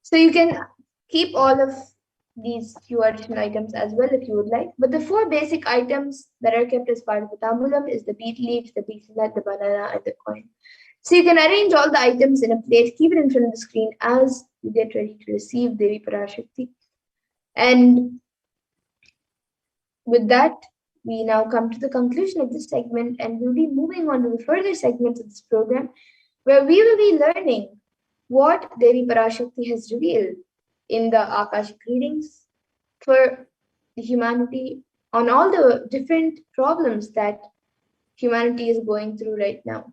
So you can keep all of these few additional items as well if you would like. But the 4 basic items that are kept as part of the tambulam is the betel leaves, the betel nut, the banana, and the coin. So you can arrange all the items in a plate, keep it in front of the screen as you get ready to receive Devi Parashakti. And with that, we now come to the conclusion of this segment, and we'll be moving on to the further segments of this program, where we will be learning what Devi Parashakti has revealed in the Akashic readings for humanity on all the different problems that humanity is going through right now.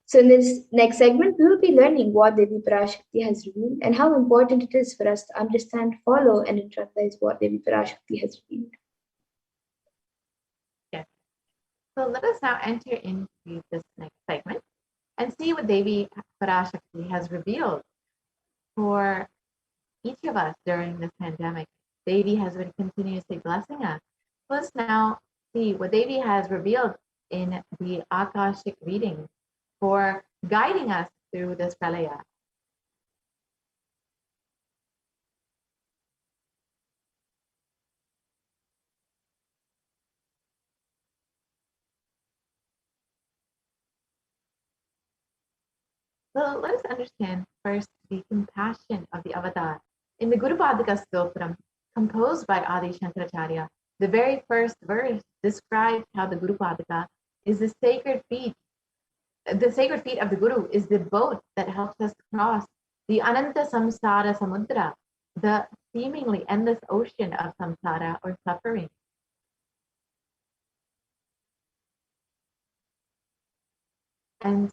So in this next segment, we will be learning what Devi Parashakti has revealed and how important it is for us to understand, follow, and internalize what Devi Parashakti has revealed. Yes. So let us now enter into this next segment and see what Devi Parashakti has revealed for each of us during this pandemic. Devi has been continuously blessing us. Let's now see what Devi has revealed in the Akashic readings for guiding us through this pralaya. So let us understand first the compassion of the avatar. In the Guru Padaka Stotram, composed by Adi Shankaracharya, the very first verse describes how the Guru Padaka is the sacred feet. The sacred feet of the Guru is the boat that helps us cross the Ananta Samsara Samudra, the seemingly endless ocean of samsara or suffering. And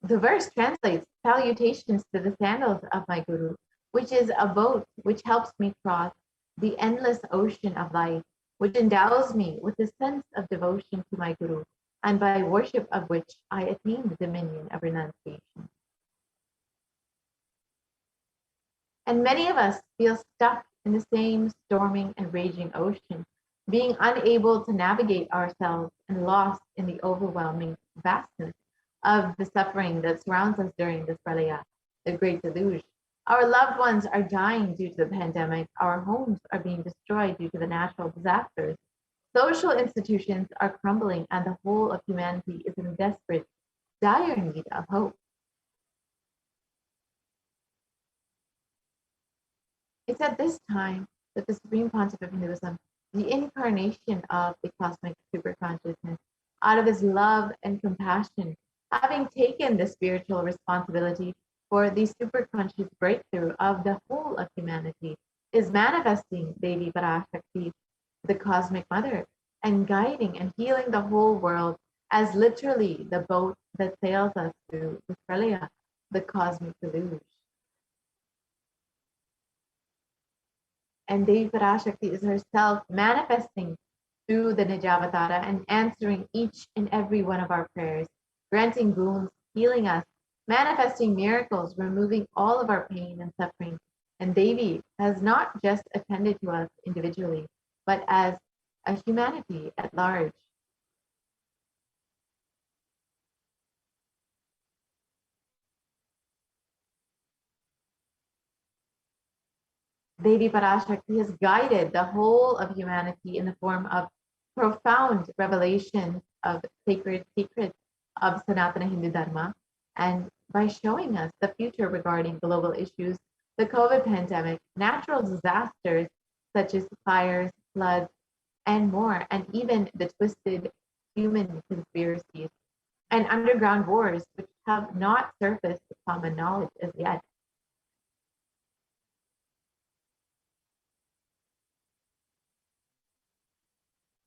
the verse translates salutations to the sandals of my Guru, which is a boat which helps me cross the endless ocean of life, which endows me with a sense of devotion to my Guru, and by worship of which I attain the dominion of renunciation. And many of us feel stuck in the same storming and raging ocean, being unable to navigate ourselves and lost in the overwhelming vastness of the suffering that surrounds us during this pralaya, the great deluge. Our loved ones are dying due to the pandemic. Our homes are being destroyed due to the natural disasters. Social institutions are crumbling, and the whole of humanity is in desperate, dire need of hope. It's at this time that the Supreme Pontiff of Hinduism, the incarnation of the cosmic superconsciousness, out of his love and compassion, having taken the spiritual responsibility for the superconscious breakthrough of the whole of humanity, is manifesting Devi Parashakti, the cosmic mother, and guiding and healing the whole world as literally the boat that sails us through the pralaya, the cosmic deluge. And Devi Parashakti is herself manifesting through the Nijavatara and answering each and every one of our prayers, granting boons, healing us, manifesting miracles, removing all of our pain and suffering. And Devi has not just attended to us individually, but as a humanity at large. Devi Parashakti has guided the whole of humanity in the form of profound revelations of sacred secrets of Sanatana Hindu Dharma, and by showing us the future regarding global issues, the COVID pandemic, natural disasters such as fires, floods, and more, and even the twisted human conspiracies and underground wars which have not surfaced to common knowledge as yet.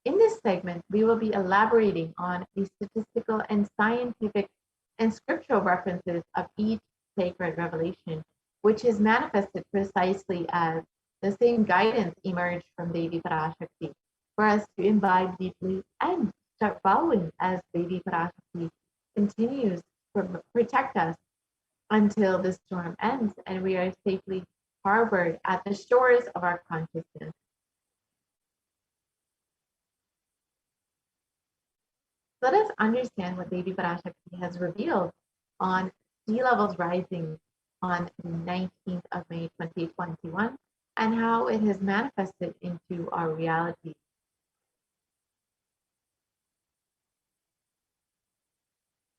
In this segment, we will be elaborating on the statistical and scientific and scriptural references of each sacred revelation, which is manifested precisely as the same guidance emerged from Devi Parashakti for us to imbibe deeply and start following as Devi Parashakti continues to protect us until the storm ends and we are safely harbored at the shores of our consciousness. Let us understand what Devi Parashakti has revealed on sea levels rising on the 19th of May 2021 and how it has manifested into our reality.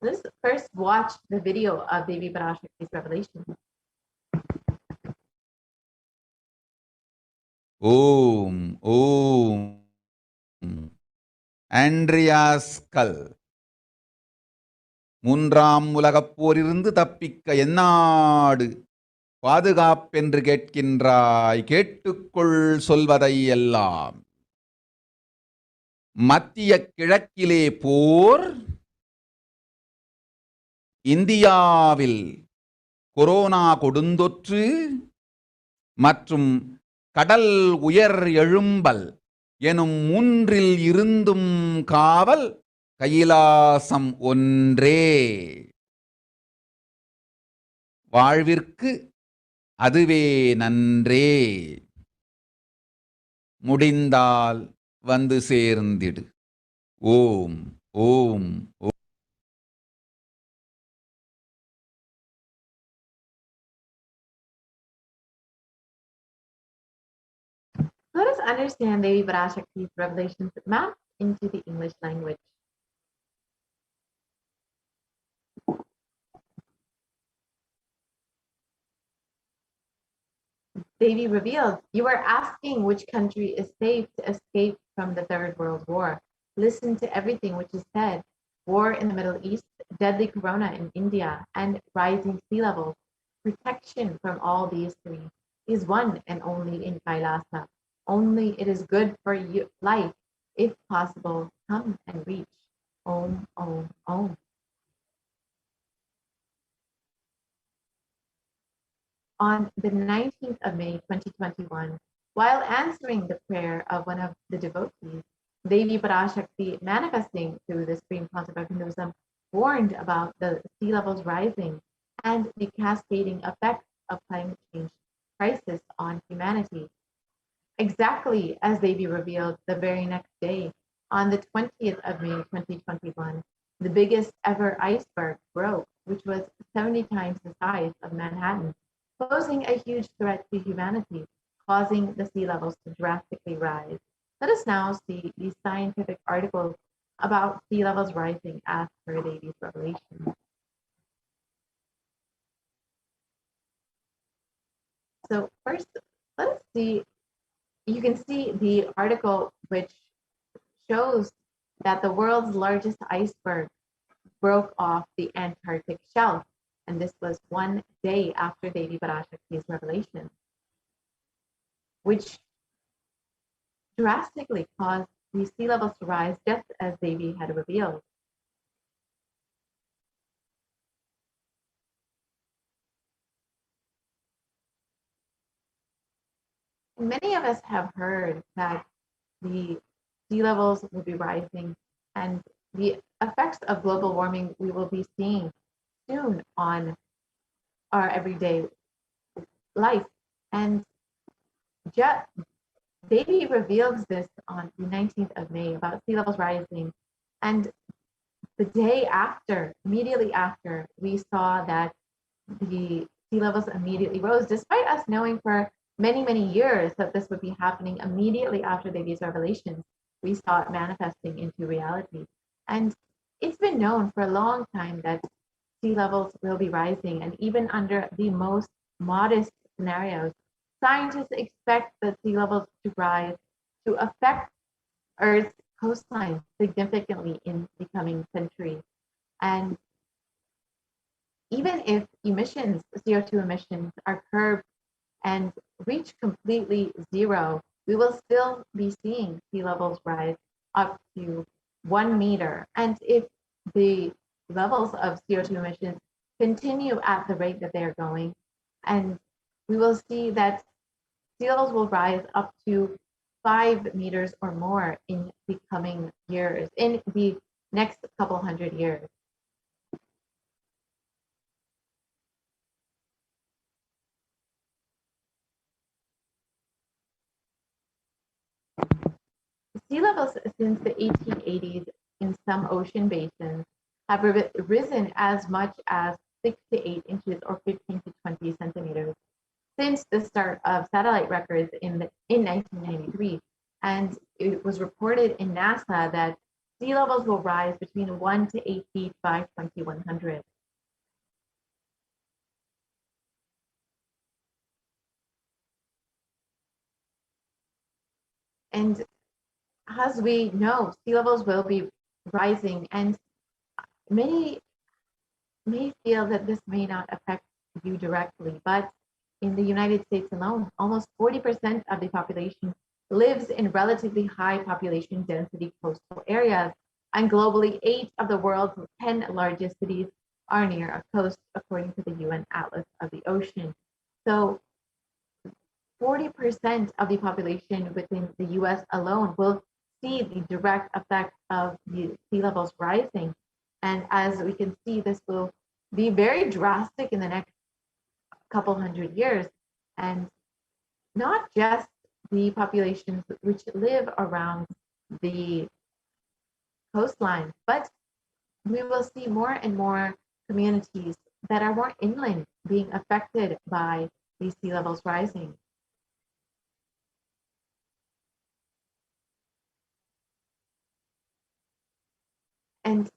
Let's first watch the video of Devi Parashakti's revelation. Om, Om. Andreas கல் மூன்றாம் உலகப் போரிலிருந்து தப்பிக்க எந்நாடு பாதுகாப்பென்று கேட்கின்றாய், கேட்டுக்கொள் சொல்வதை எல்லாம். மத்திய கிழக்கிலே போர், இந்தியாவில் corona கொடுந்தொற்று மற்றும் கடல் உயர் எழும்பல் எனும் மூன்றில் இருந்தும் காவல் கைலாசம் ஒன்றே. வாழ்விற்கு அதுவே நன்றே. முடிந்தால் வந்து சேர்ந்திடு. ஓம் ஓம் ஓம். Let us understand Devi Parashakti's revelations mapped into the English language. Devi revealed, you are asking which country is safe to escape from the Third World War. Listen to everything which is said. War in the Middle East, deadly corona in India, and rising sea levels. Protection from all these three is one and only in Kailasa. Only it is good for you, life, if possible, come and reach. Om, Om, Om. on the 19th of May, 2021, while answering the prayer of one of the devotees, Devi Parashakti, manifesting through the Supreme Concept of Hinduism, warned about the sea levels rising and the cascading effects of climate change crisis on humanity. Exactly as Devi revealed the very next day, on the 20th of May, 2021, the biggest ever iceberg broke, which was 70 times the size of Manhattan, posing a huge threat to humanity, causing the sea levels to drastically rise. Let us now see the scientific articles about sea levels rising as per Devi's revelation. So first, let's see, you can see the article which shows that the world's largest iceberg broke off the Antarctic shelf. And this was one day after Devi Parashakti's revelation, which drastically caused the sea levels to rise just as Devi had revealed. Many of us have heard that the sea levels will be rising and the effects of global warming we will be seeing soon on our everyday life. And Devi reveals this on the 19th of May about sea levels rising. And the day after, immediately after, we saw that the sea levels immediately rose, despite us knowing for many, many years that this would be happening immediately after Devi's revelations. We saw it manifesting into reality. And it's been known for a long time that sea levels will be rising. And even under the most modest scenarios, scientists expect the sea levels to rise to affect Earth's coastline significantly in the coming century. And even if emissions, CO2 emissions, are curbed and reach completely zero, we will still be seeing sea levels rise up to 1 meter. And if the levels of CO2 emissions continue at the rate that they are going, and we will see that sea levels will rise up to 5 meters or more in the coming years, in the next couple hundred years. Sea levels since the 1880s in some ocean basins have risen as much as 6 to 8 inches or 15 to 20 centimeters since the start of satellite records in 1993. And it was reported in NASA that sea levels will rise between 1 to 8 feet by 2100. And as we know, sea levels will be rising, and many may feel that this may not affect you directly, but in the United States alone, almost 40% of the population lives in relatively high population density coastal areas, and globally, 8 of the world's 10 largest cities are near a coast, according to the UN Atlas of the Ocean. So 40% of the population within the US alone will see the direct effect of the sea levels rising. And as we can see, this will be very drastic in the next couple hundred years. And not just the populations which live around the coastline, but we will see more and more communities that are more inland being affected by these sea levels rising. And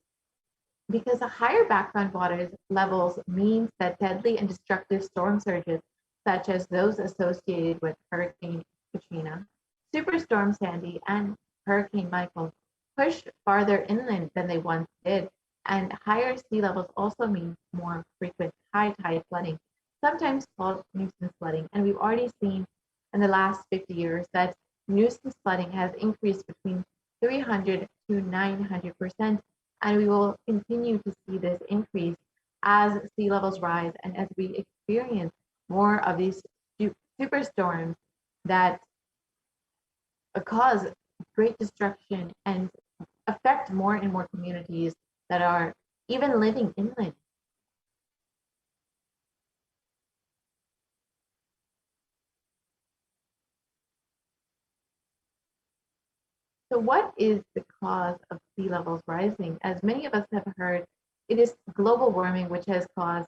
because the higher background water levels means that deadly and destructive storm surges, such as those associated with Hurricane Katrina, Superstorm Sandy, and Hurricane Michael, push farther inland than they once did. And higher sea levels also mean more frequent high tide flooding, sometimes called nuisance flooding. And we've already seen in the last 50 years that nuisance flooding has increased between 300 to 900%. And we will continue to see this increase as sea levels rise and as we experience more of these superstorms that cause great destruction and affect more and more communities that are even living inland. So what is the cause of sea levels rising? As many of us have heard, it is global warming which has caused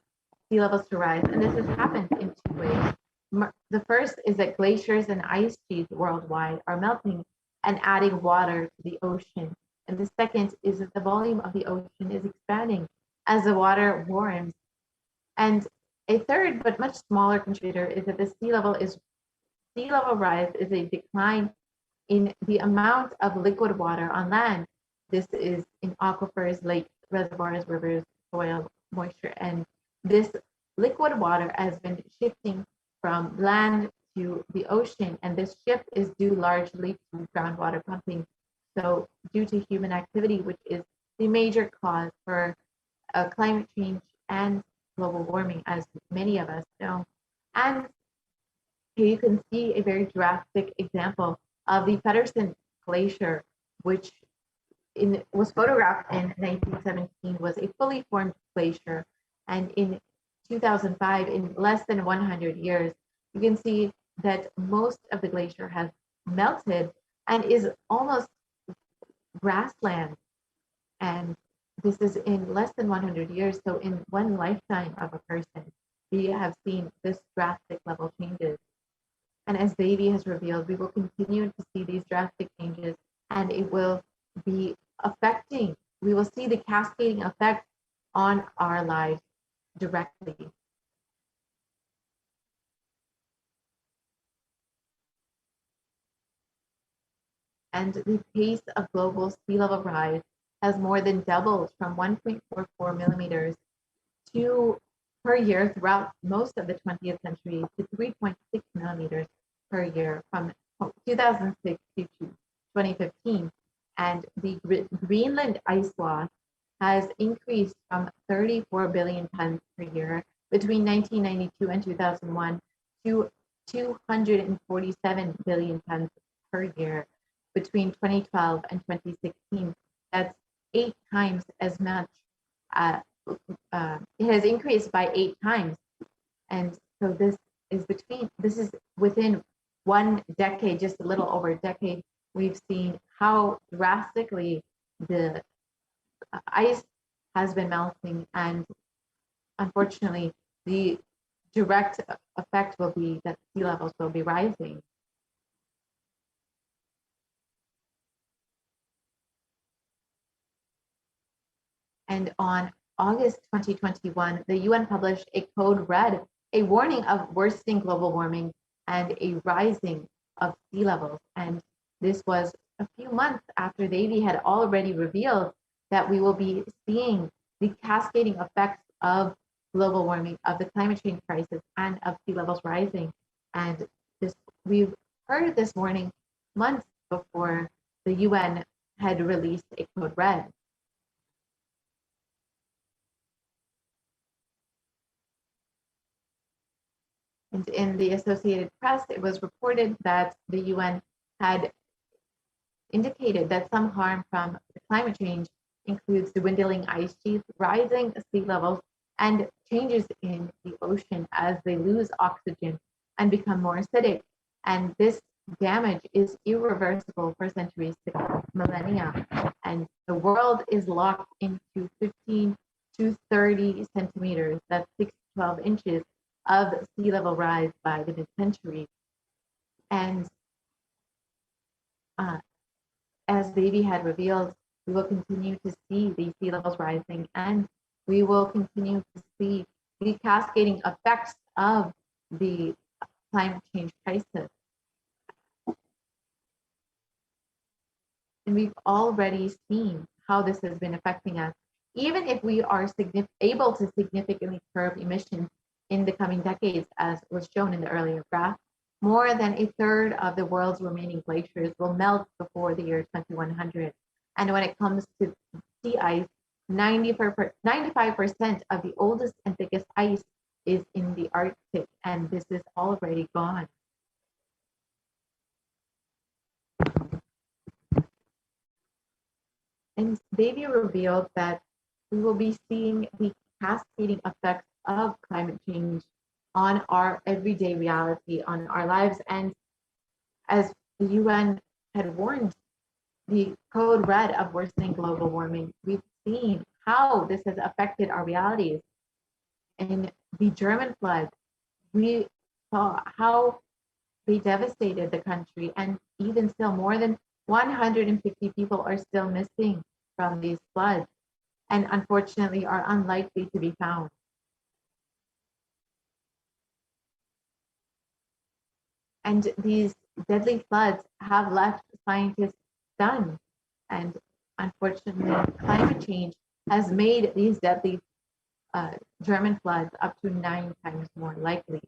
sea levels to rise. And this has happened in two ways. The first is that glaciers and ice sheets worldwide are melting and adding water to the ocean. And the second is that the volume of the ocean is expanding as the water warms. And a third, but much smaller contributor, is that the sea level rise is a decline in the amount of liquid water on land. This is in aquifers, lakes, reservoirs, rivers, soil, moisture, and this liquid water has been shifting from land to the ocean, and this shift is due largely to groundwater pumping. So due to human activity, which is the major cause for climate change and global warming, as many of us know. And here you can see a very drastic example of the Pedersen Glacier, which was photographed in 1917, was a fully formed glacier. And in 2005, in less than 100 years, you can see that most of the glacier has melted and is almost grassland. And this is in less than 100 years. So in one lifetime of a person, we have seen this drastic level changes. And as Devi has revealed, we will continue to see these drastic changes, and it will be affecting, we will see the cascading effect on our lives directly. And the pace of global sea level rise has more than doubled from 1.44 millimeters per year throughout most of the 20th century to 3.6 millimeters per year from 2006 to 2015. And the Greenland ice loss has increased from 34 billion tons per year between 1992 and 2001 to 247 billion tons per year between 2012 and 2016. That's 8 times as much. It has increased by 8 times. And so this is within 1 decade, just a little over a decade, we've seen how drastically the ice has been melting. And unfortunately, the direct effect will be that sea levels will be rising. And on August 2021, the UN published a code red, a warning of worsening global warming and a rising of sea levels. And this was a few months after Devi had already revealed that we will be seeing the cascading effects of global warming, of the climate change crisis, and of sea levels rising. And we've heard this warning months before the UN had released a code red. And in the Associated Press, it was reported that the UN had indicated that some harm from climate change includes dwindling ice sheets, rising sea levels, and changes in the ocean as they lose oxygen and become more acidic. And this damage is irreversible for centuries to come, millennia. And the world is locked into 15 to 30 centimeters, that's 6 to 12 inches of sea level rise by the mid-century. And as Devi had revealed, we will continue to see these sea levels rising, and we will continue to see the cascading effects of the climate change crisis. And we've already seen how this has been affecting us. Even if we are able to significantly curb emissions in the coming decades, as was shown in the earlier graph, more than a third of the world's remaining glaciers will melt before the year 2100. And when it comes to sea ice, 95% of the oldest and thickest ice is in the Arctic, and this is already gone. And Devi revealed that we will be seeing the cascading effects of climate change on our everyday reality, on our lives. And as the UN had warned, the code red of worsening global warming, we've seen how this has affected our realities. In the German flood, we saw how they devastated the country, and even still, more than 150 people are still missing from these floods, and unfortunately are unlikely to be found. And these deadly floods have left scientists stunned. And unfortunately, climate change has made these deadly German floods up to 9 times more likely.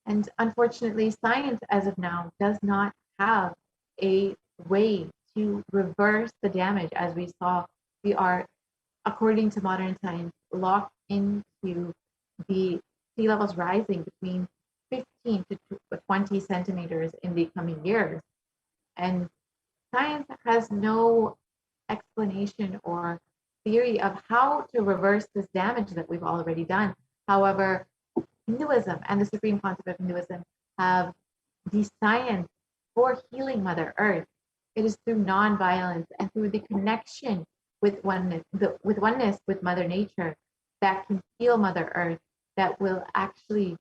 And unfortunately, science as of now does not have a way to reverse the damage. As we saw, we are, according to modern science, locked into the sea levels rising between 15 to 20 centimeters in the coming years. And science has no explanation or theory of how to reverse this damage that we've already done. However, Hinduism and the Supreme Concept of Hinduism have the science for healing Mother Earth. It is through non-violence and through the connection with oneness, with Mother Nature, that can heal Mother Earth, that will actually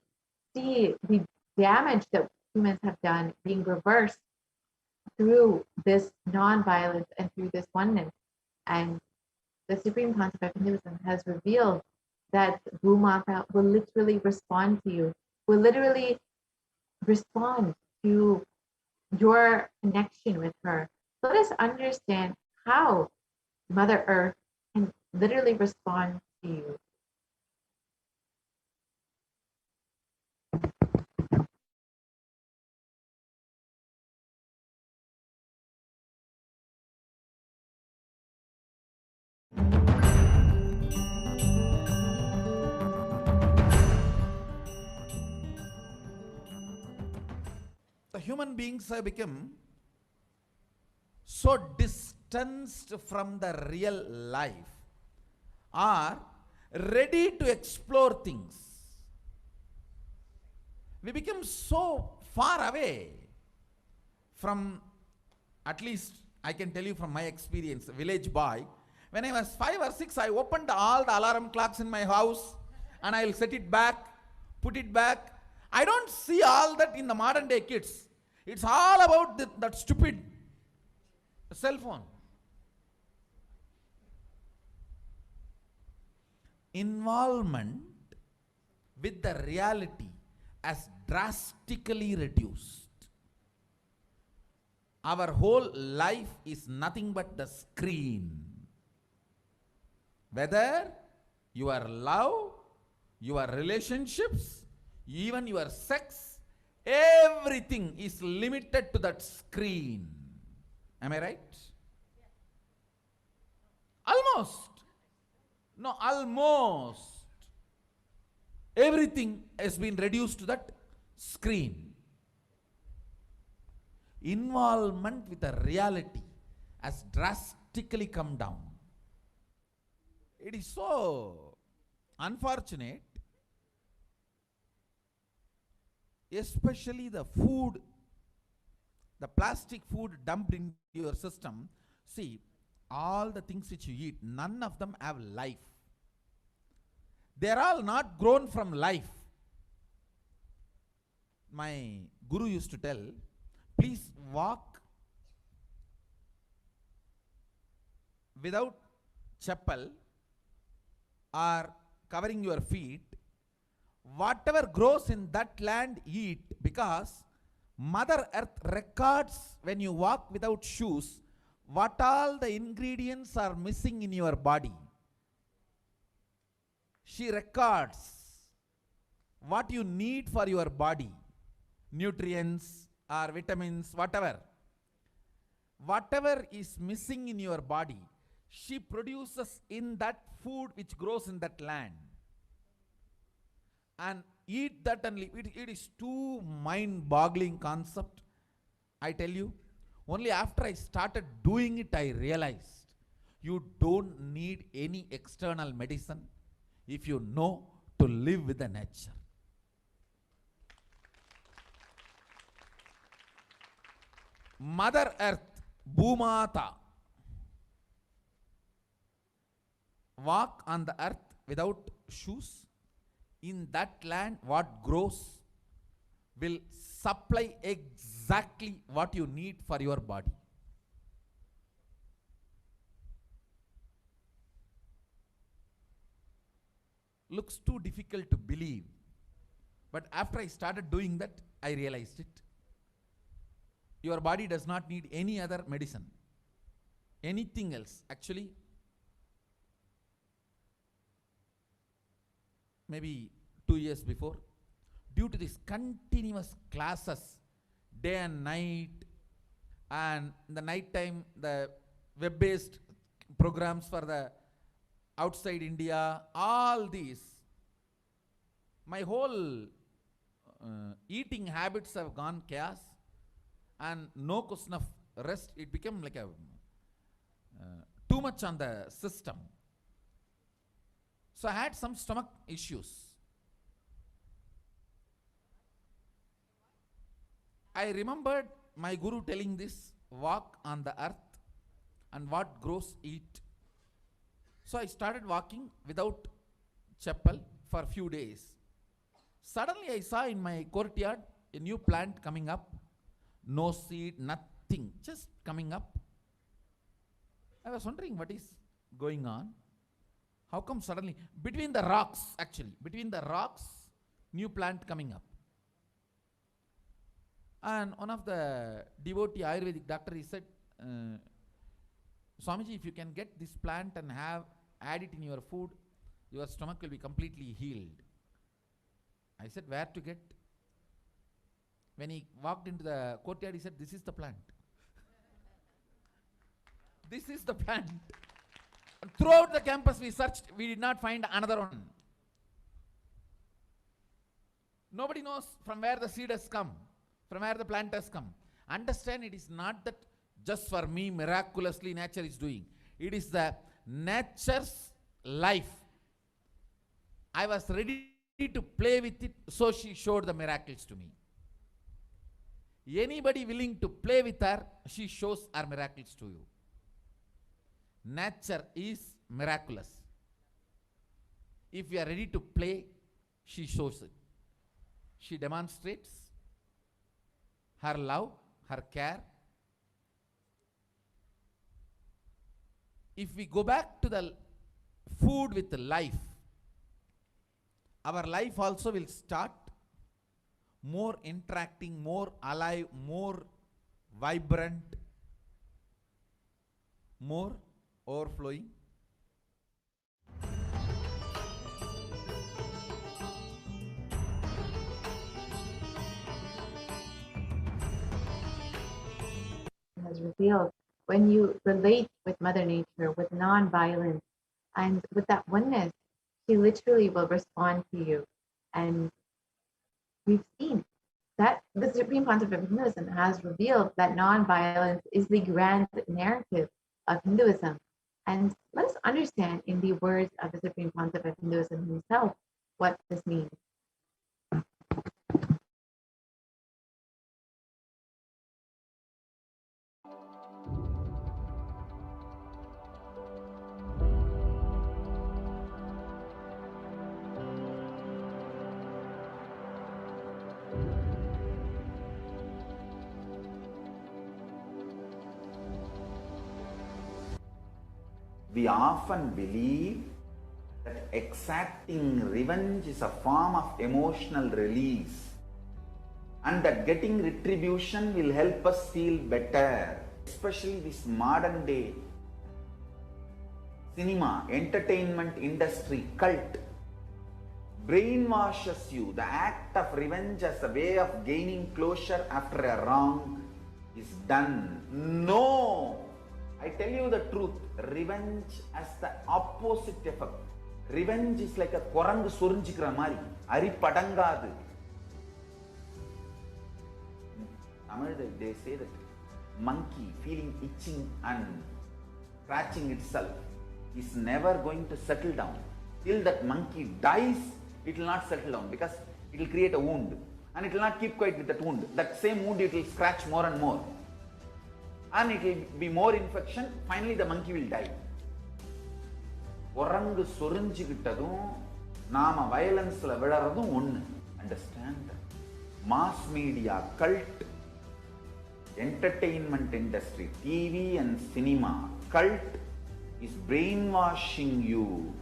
see the damage that humans have done being reversed through this non-violence and through this oneness. And the Supreme Concept of Hinduism has revealed that Bhumata will literally respond to you, will literally respond to your connection with her. Let us understand how Mother Earth can literally respond to you. The human beings have become so distanced from the real life, are ready to explore things. We become so far away from, at least I can tell you from my experience, village boy. When I was 5 or 6, I opened all the alarm clocks in my house and I'll set it back, put it back. I don't see all that in the modern day kids. It's all about that stupid cell phone. Involvement with the reality has drastically reduced. Our whole life is nothing but the screen. Whether your love, your relationships, even your sex, everything is limited to that screen. Am I right? Almost. No, almost. Everything has been reduced to that screen. Involvement with the reality has drastically come down. It is so unfortunate, especially the food, the plastic food dumped into your system. See, all the things which you eat, none of them have life. They are all not grown from life. My guru used to tell, please walk without chappal or covering your feet. Whatever grows in that land, eat, because Mother Earth records when you walk without shoes what all the ingredients are missing in your body. She records what you need for your body, nutrients or vitamins, whatever. Whatever is missing in your body, she produces in that food which grows in that land. And eat that and live. It is too mind-boggling concept. I tell you, only after I started doing it, I realized you don't need any external medicine if you know to live with the nature. Mother Earth, Bhumata, walk on the earth without shoes. In that land, what grows will supply exactly what you need for your body. Looks too difficult to believe. But after I started doing that, I realized it. Your body does not need any other medicine, anything else. Actually, maybe 2 years before, due to these continuous classes, day and night, and in the night time, the web-based programs for the outside India, all these, my whole eating habits have gone chaos, and no question of rest. It became like a too much on the system. So I had some stomach issues. I remembered my guru telling this, walk on the earth and what grows eat. So I started walking without chappal for a few days. Suddenly I saw in my courtyard a new plant coming up. No seed, nothing, just coming up. I was wondering what is going on. How come suddenly, between the rocks, new plant coming up. And one of the devotee Ayurvedic doctor, he said, Swamiji, if you can get this plant and add it in your food, your stomach will be completely healed. I said, where to get? When he walked into the courtyard, he said, this is the plant. This is the plant. Throughout the campus we searched, we did not find another one. Nobody knows from where the seed has come, from where the plant has come. Understand, it is not that just for me miraculously nature is doing. It is the nature's life. I was ready to play with it, so she showed the miracles to me. Anybody willing to play with her, she shows her miracles to you. Nature is miraculous. If you are ready to play, she shows it. She demonstrates her love, her care. If we go back to the food with life, our life also will start more interacting, more alive, more vibrant, more overflowing. Has revealed when you relate with Mother Nature with non-violence and with that oneness, she literally will respond to you. And we've seen that the supreme concept of Hinduism has revealed that non-violence is the grand narrative of Hinduism. And let us understand in the words of the supreme concept of Hinduism himself what this means. We often believe that exacting revenge is a form of emotional release and that getting retribution will help us feel better. Especially this modern day cinema, entertainment industry, cult brainwashes you. The act of revenge as a way of gaining closure after a wrong is done. No! I tell you the truth, revenge has the opposite effect. Revenge is like a korangu sorinjikra mari, ari padangadu. Tamil, they say that monkey feeling itching and scratching itself is never going to settle down. Till that monkey dies, it will not settle down because it will create a wound. And it will not keep quiet with that wound. That same wound, it will scratch more and more. And it will be more infection. Finally, the monkey will die. Orangu sorinjikitadum, nama violence la vidaradum onnu. Understand? Mass media, cult, entertainment industry, TV and cinema, cult is brainwashing you,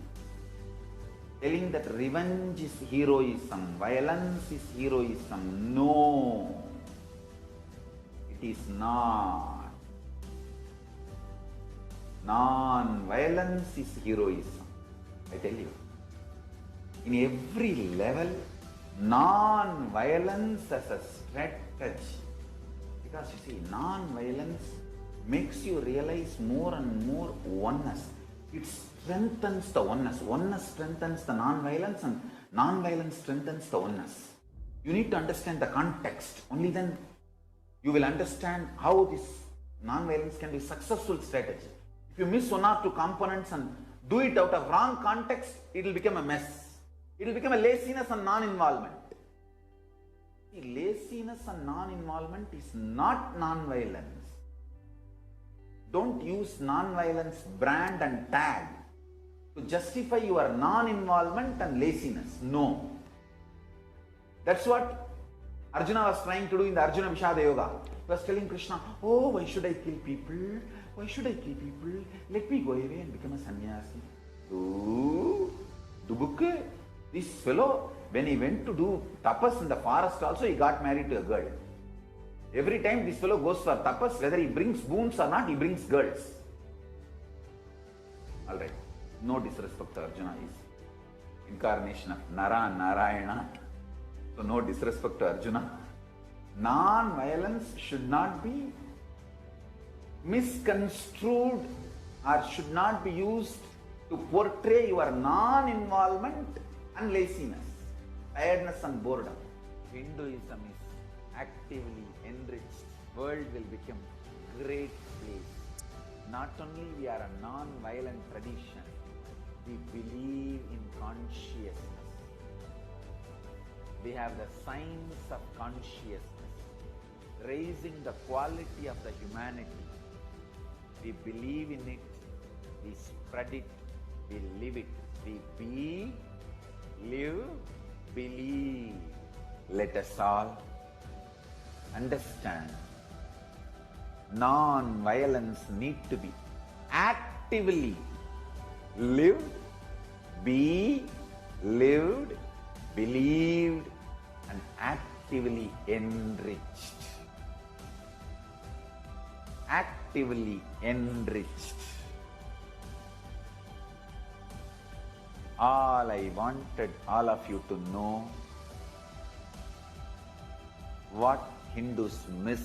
telling that revenge is heroism, violence is heroism. No, it is not. Non-violence is heroism. I tell you, in every level, non-violence as a strategy. Because you see, non-violence makes you realize more and more oneness. It strengthens the oneness. Oneness strengthens the non-violence and non-violence strengthens the oneness. You need to understand the context. Only then you will understand how this non-violence can be a successful strategy. If you miss one or two components and do it out of wrong context, it will become a mess. It will become a laziness and non-involvement. Laziness and non-involvement is not non-violence. Don't use non-violence brand and tag to justify your non-involvement and laziness. No. That's what Arjuna was trying to do in the Arjuna Vishada Yoga. He was telling Krishna, oh, why should I kill people? Why should I kill people? Let me go away and become a sannyasi. Dubukke, this fellow, when he went to do tapas in the forest also, he got married to a girl. Every time this fellow goes for tapas, whether he brings boons or not, he brings girls. Alright, no disrespect to Arjuna, is incarnation of Nara Narayana. So no disrespect to Arjuna. Non-violence should not be misconstrued or should not be used to portray your non-involvement and laziness, tiredness and boredom. Hinduism is actively enriched. World will become great place. Not only we are a non-violent tradition, we believe in consciousness. We have the science of consciousness, raising the quality of the humanity. We believe in it, we spread it, we live it. We be, live, believe. Let us all understand, non-violence need to be actively lived, be lived, believed and actively enriched. Actively enriched. All I wanted all of you to know, what Hindus miss,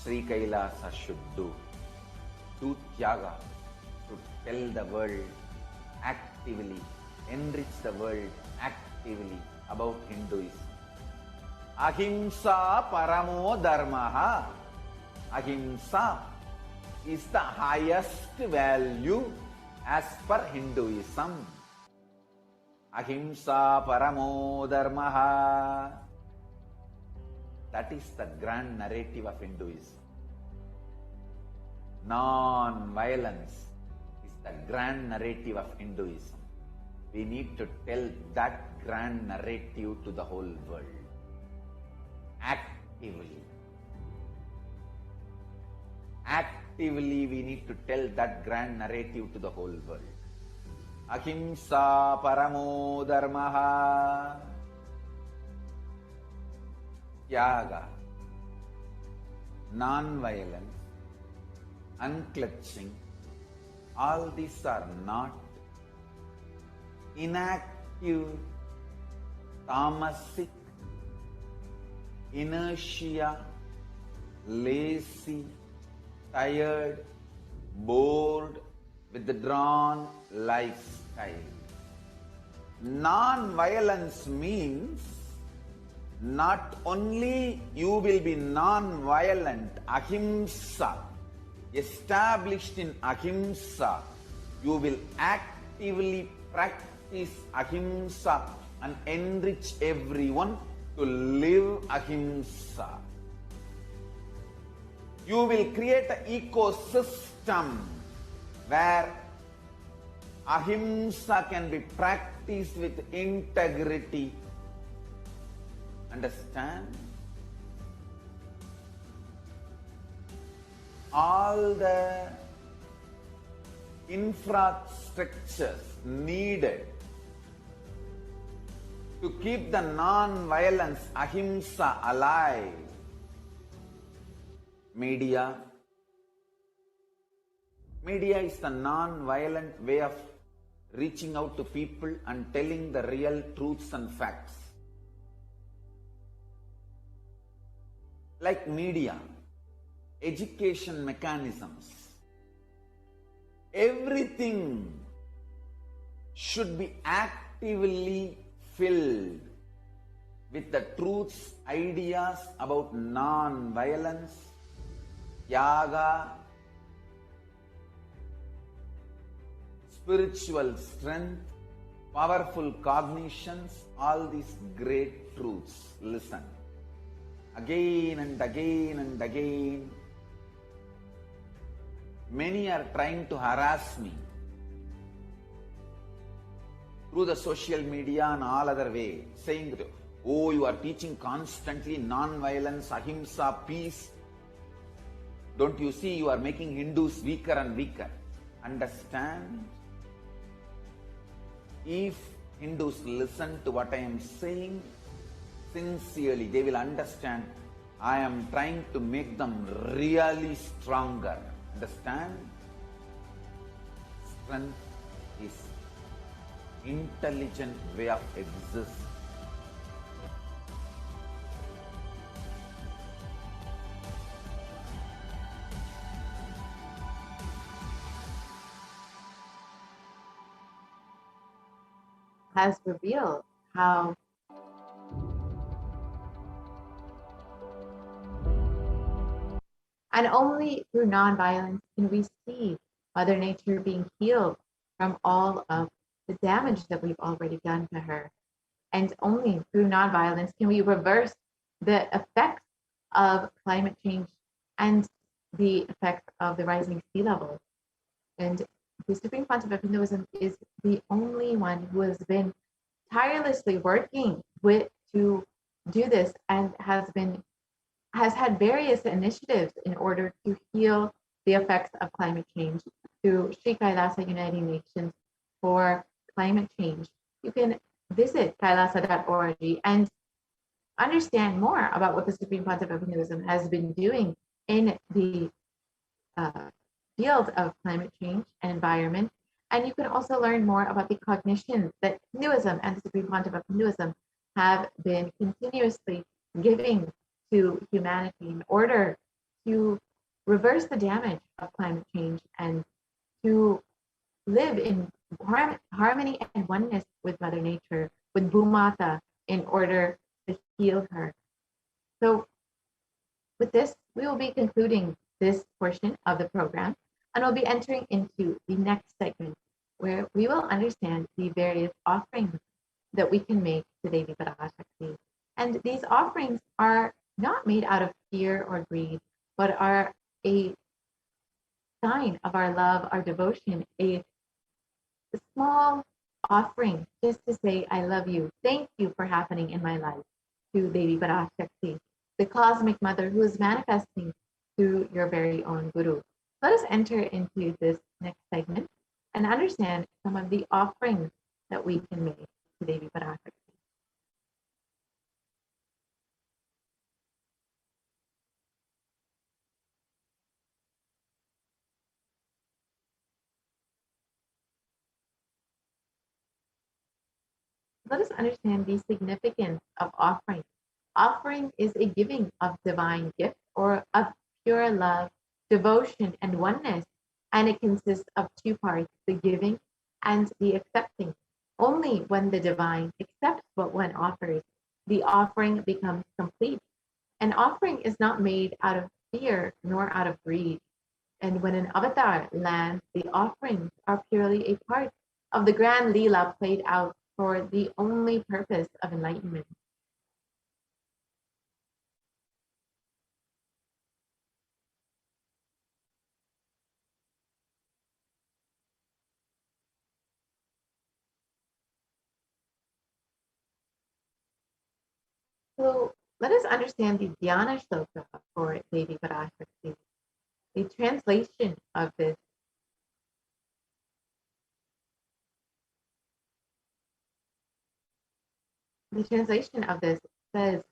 Sri Kailasa should do. Do Tyaga, to tell the world actively, enrich the world actively about Hinduism. Ahimsa paramo dharmaha. Ahimsa is the highest value as per Hinduism. Ahimsa paramo dharmaha. That is the grand narrative of Hinduism. Non-violence is the grand narrative of Hinduism. We need to tell that grand narrative to the whole world. Actively. Actively we need to tell that grand narrative to the whole world. Ahimsa paramo dharmaha. Tyaga, non-violence, unclutching, all these are not inactive, tamasic, inertia, lazy, tired, bored, withdrawn lifestyle. Non-violence means not only you will be non-violent, ahimsa, established in ahimsa, you will actively practice ahimsa and enrich everyone to live ahimsa. You will create an ecosystem where ahimsa can be practiced with integrity. Understand? All the infrastructures needed to keep the non-violence ahimsa alive. Media is the non-violent way of reaching out to people and telling the real truths and facts. Like media, education mechanisms, everything should be actively filled with the truths, ideas about non-violence, yaga, spiritual strength, powerful cognitions, all these great truths. Listen. Again and again and again, many are trying to harass me through the social media and all other way, saying that, oh, you are teaching constantly non-violence, ahimsa, peace. Don't you see you are making Hindus weaker and weaker? Understand? If Hindus listen to what I am saying sincerely, they will understand I am trying to make them really stronger. Understand? Strength is intelligent way of existing. Has revealed how and only through nonviolence can we see Mother Nature being healed from all of the damage that we've already done to her. And only through nonviolence can we reverse the effects of climate change and the effects of the rising sea level. And the Supreme Pontiff of Hinduism is the only one who has been tirelessly working to do this and has had various initiatives in order to heal the effects of climate change through Sri Kailasa Uniting Nations for Climate Change. You can visit kailasa.org and understand more about what the Supreme Pontiff of Hinduism has been doing in the field of climate change and environment. And you can also learn more about the cognitions that Hinduism and the Supreme Pontiff of Hinduism have been continuously giving to humanity in order to reverse the damage of climate change and to live in harmony and oneness with Mother Nature, with Bhumata, in order to heal her. So with this, we will be concluding this portion of the program, and we'll be entering into the next segment where we will understand the various offerings that we can make to Devi Parashakti. And these offerings are not made out of fear or greed, but are a sign of our love, our devotion, a small offering just to say, I love you. Thank you for happening in my life, to Devi Parashakti, the cosmic mother who is manifesting through your very own Guru. Let us enter into this next segment and understand some of the offerings that we can make to Devi Parashakti. Let us understand the significance of offering. Offering is a giving of divine gift or of pure love devotion, and oneness, and it consists of two parts, the giving and the accepting. Only when the divine accepts what one offers, the offering becomes complete. An offering is not made out of fear nor out of greed. And when an avatar lands, the offerings are purely a part of the grand Leela played out for the only purpose of enlightenment. So let us understand the Dhyana Shloka for Devi Parashakti. The translation of this says,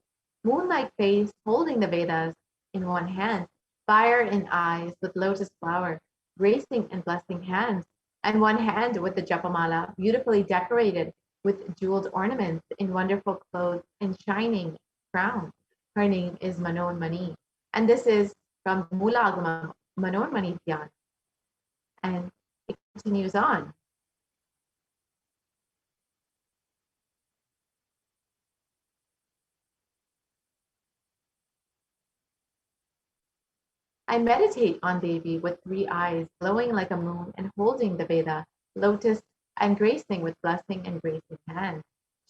moon-like face holding the Vedas in one hand, fire in eyes with lotus flower, gracing and blessing hands, and one hand with the Japamala, beautifully decorated with jeweled ornaments in wonderful clothes and shining crown. Her name is Manon Mani. And this is from Mulagama Manon Mani Dhyan. And it continues on. I meditate on Devi with three eyes, glowing like a moon and holding the Veda, lotus, and gracing with blessing and gracing hands.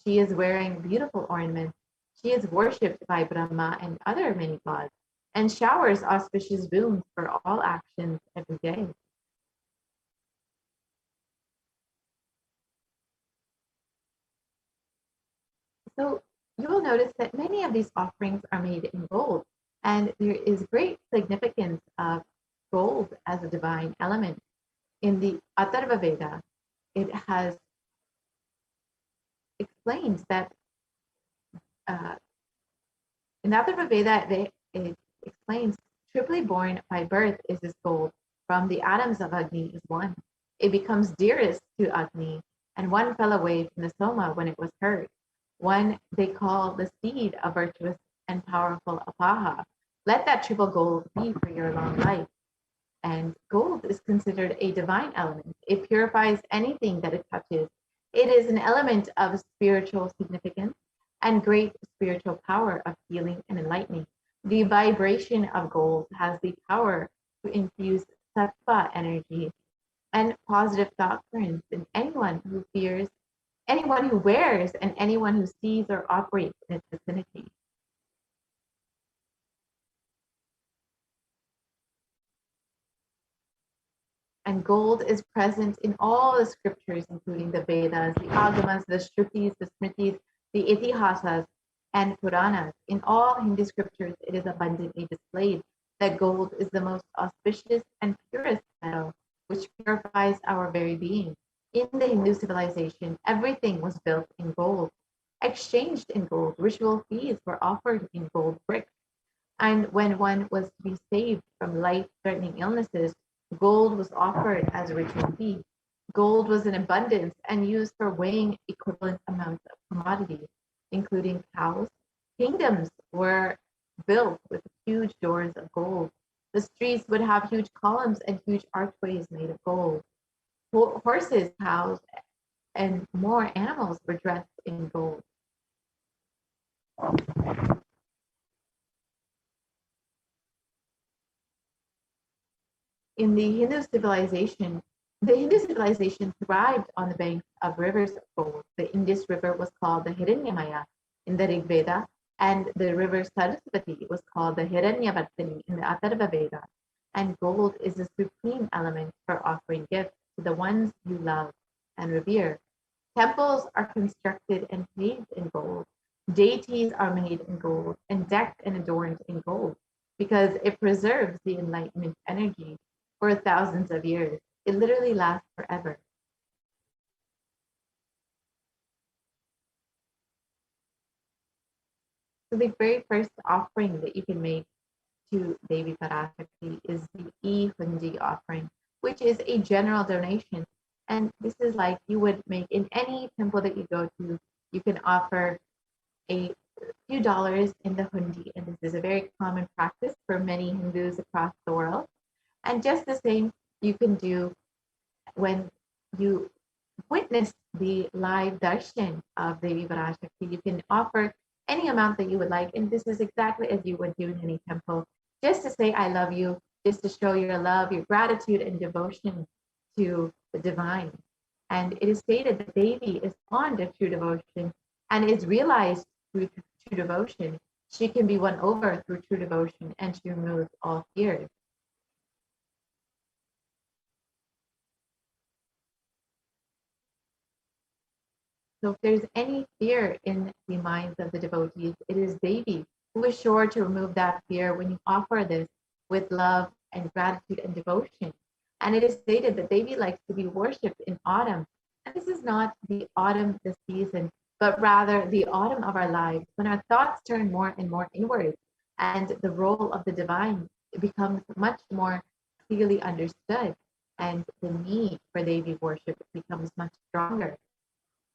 She is wearing beautiful ornaments. She is worshipped by Brahma and other many gods, and showers auspicious boons for all actions every day. So you will notice that many of these offerings are made in gold, and there is great significance of gold as a divine element. In the Atharva Veda, it has explained that in the Atharva Veda, it explains triply born by birth is this gold. From the atoms of Agni is one. It becomes dearest to Agni, and one fell away from the Soma when it was heard. One they call the seed of virtuous and powerful Apaha. Let that triple gold be for your long life. And gold is considered a divine element. It purifies anything that it touches. It is an element of spiritual significance and great spiritual power of healing and enlightening. The vibration of gold has the power to infuse sattva energy and positive thought currents in anyone who fears, anyone who wears, and anyone who sees or operates in its vicinity. And gold is present in all the scriptures, including the Vedas, the Agamas, the Shrutis, the Smritis, the Itihasas, and Puranas. In all Hindu scriptures, it is abundantly displayed that gold is the most auspicious and purest metal, which purifies our very being. In the Hindu civilization, everything was built in gold, exchanged in gold. Ritual fees were offered in gold bricks. And when one was to be saved from life-threatening illnesses, gold was offered as a ritual fee. Gold was in abundance and used for weighing equivalent amounts of commodities, including cows. Kingdoms were built with huge doors of gold. The streets would have huge columns and huge archways made of gold. Horses, cows, and more animals were dressed in gold. In the Hindu civilization thrived on the banks of rivers of gold. The Indus River was called the Hiranyamaya in the Rig Veda, and the river Saraswati was called the Hiranyavartini in the Atharva Veda. And gold is the supreme element for offering gifts to the ones you love and revere. Temples are constructed and paved in gold. Deities are made in gold and decked and adorned in gold because it preserves the enlightenment energy for thousands of years. It literally lasts forever. So the very first offering that you can make to Devi Parashakti is the E-Hundi offering, which is a general donation. And this is like you would make in any temple that you go to. You can offer a few dollars in the hundi, and this is a very common practice for many Hindus across the world. And just the same you can do when you witness the live darshan of Devi Parashakti. You can offer any amount that you would like. And this is exactly as you would do in any temple, just to say, I love you, just to show your love, your gratitude and devotion to the divine. And it is stated that Devi is fond of true devotion and is realized through true devotion. She can be won over through true devotion, and she removes all fears. So if there's any fear in the minds of the devotees, it is Devi who is sure to remove that fear when you offer this with love and gratitude and devotion. And it is stated that Devi likes to be worshipped in autumn. And this is not the autumn, the season, but rather the autumn of our lives, when our thoughts turn more and more inward, and the role of the divine becomes much more clearly understood, and the need for Devi worship becomes much stronger.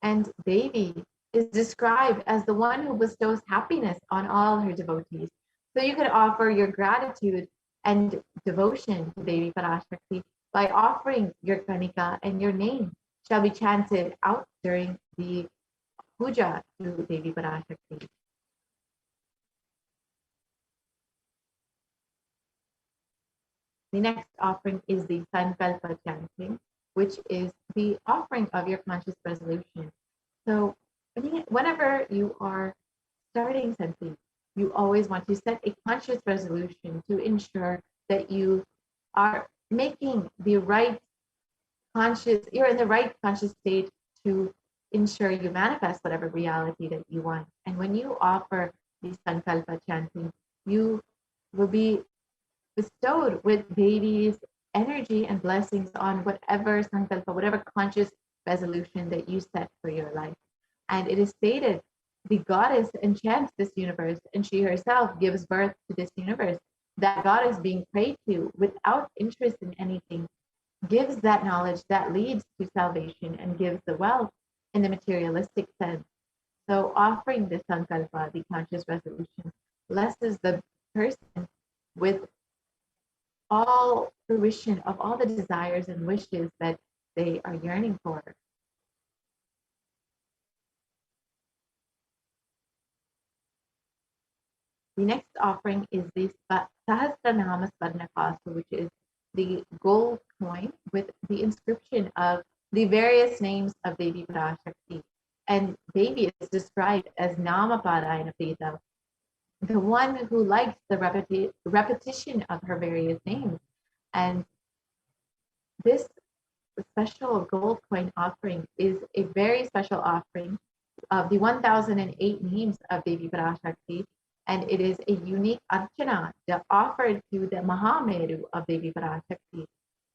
And Devi is described as the one who bestows happiness on all her devotees. So you could offer your gratitude and devotion to Devi Parashakti by offering your Kanika, and your name shall be chanted out during the puja to Devi Parashakti. The next offering is the Sankalpa chanting, which is the offering of your conscious resolution. So whenever you are starting something, you always want to set a conscious resolution to ensure that you are making the right conscious, you're in the right conscious state to ensure you manifest whatever reality that you want. And when you offer the Sankalpa chanting, you will be bestowed with Devi's energy and blessings on whatever Sankalpa, whatever conscious resolution that you set for your life. And it is stated the goddess enchants this universe, and she herself gives birth to this universe. That goddess being prayed to without interest in anything gives that knowledge that leads to salvation and gives the wealth in the materialistic sense. So offering the Sankalpa, the conscious resolution, blesses the person with all fruition of all the desires and wishes that they are yearning for. The next offering is the Sahasranama Swarnakasa, which is the gold coin with the inscription of the various names of Devi Parashakti. And Devi is described as Namaparayana Prita, the one who likes the repetition of her various names. And this special gold coin offering is a very special offering of the 1008 names of Devi Parashakti, and it is a unique archana offered to the Mahameru of Devi Parashakti.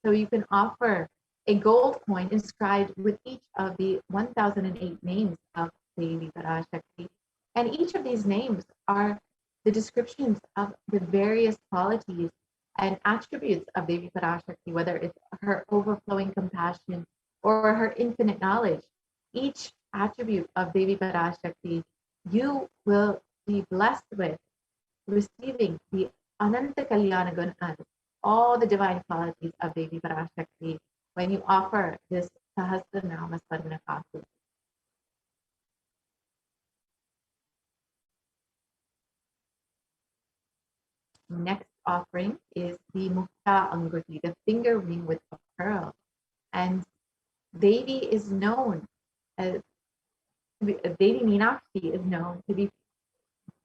So you can offer a gold coin inscribed with each of the 1008 names of Devi Parashakti, and each of these names are the descriptions of the various qualities and attributes of Devi Parashakti, whether it's her overflowing compassion or her infinite knowledge. Each attribute of Devi Parashakti, you will be blessed with receiving the Ananta Kalyana Gunan, all the divine qualities of Devi Parashakti, when you offer this Sahasranama Swarnakasa. Next offering is the Mukta Anguti, the finger ring with a pearl. And Devi is known as, Devi Meenakshi is known to be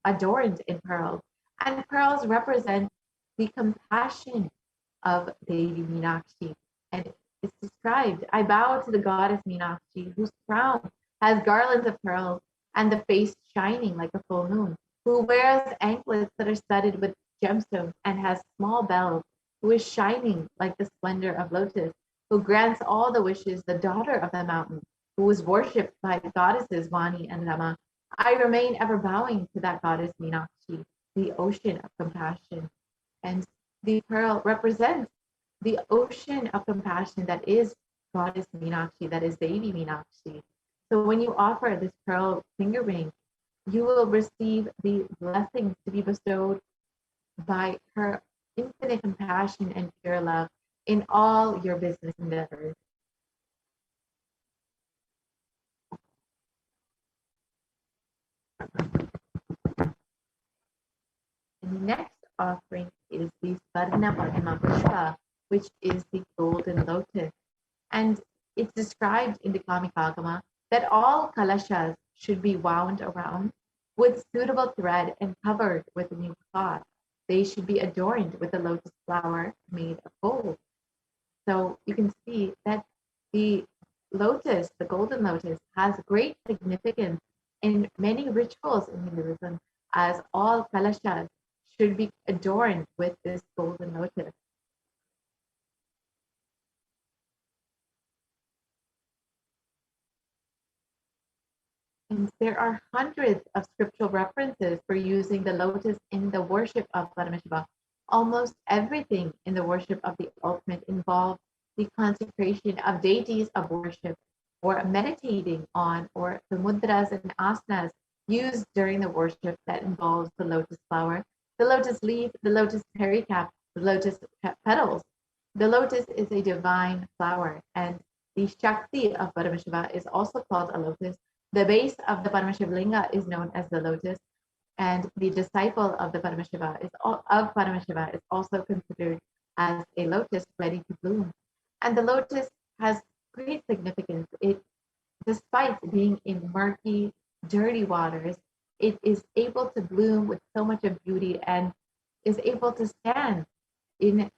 adorned in pearls. And pearls represent the compassion of Devi Meenakshi. And it's described, I bow to the goddess Meenakshi, whose crown has garlands of pearls and the face shining like a full moon, who wears anklets that are studded with gemstones and has small bells, who is shining like the splendor of lotus, who grants all the wishes, the daughter of the mountain, who is worshipped by the goddesses Vani and Rama. I remain ever bowing to that goddess Meenakshi, the ocean of compassion. And the pearl represents the ocean of compassion that is goddess Meenakshi, that is Devi Meenakshi. So when you offer this pearl finger ring, you will receive the blessings to be bestowed by her infinite compassion and pure love in all your business endeavors. And the next offering is the Swarna Padma Pushpa, which is the golden lotus. And it's described in the Kamikagama that all kalashas should be wound around with suitable thread and covered with a new cloth. They should be adorned with a lotus flower made of gold. So you can see that the lotus, the golden lotus, has great significance in many rituals in Hinduism, as all kalashas should be adorned with this golden lotus. And there are hundreds of scriptural references for using the lotus in the worship of Paramashiva. Almost everything in the worship of the ultimate involves the consecration of deities of worship, or meditating on, or the mudras and asanas used during the worship that involves the lotus flower, the lotus leaf, the lotus pericarp, the lotus petals. The lotus is a divine flower, and the Shakti of Paramashiva is also called a lotus. The base of the Paramashivalinga is known as the lotus, and the disciple of the Paramashiva is also considered as a lotus ready to bloom. And the lotus has great significance. It, despite being in murky, dirty waters, it is able to bloom with so much of beauty and is able to stand in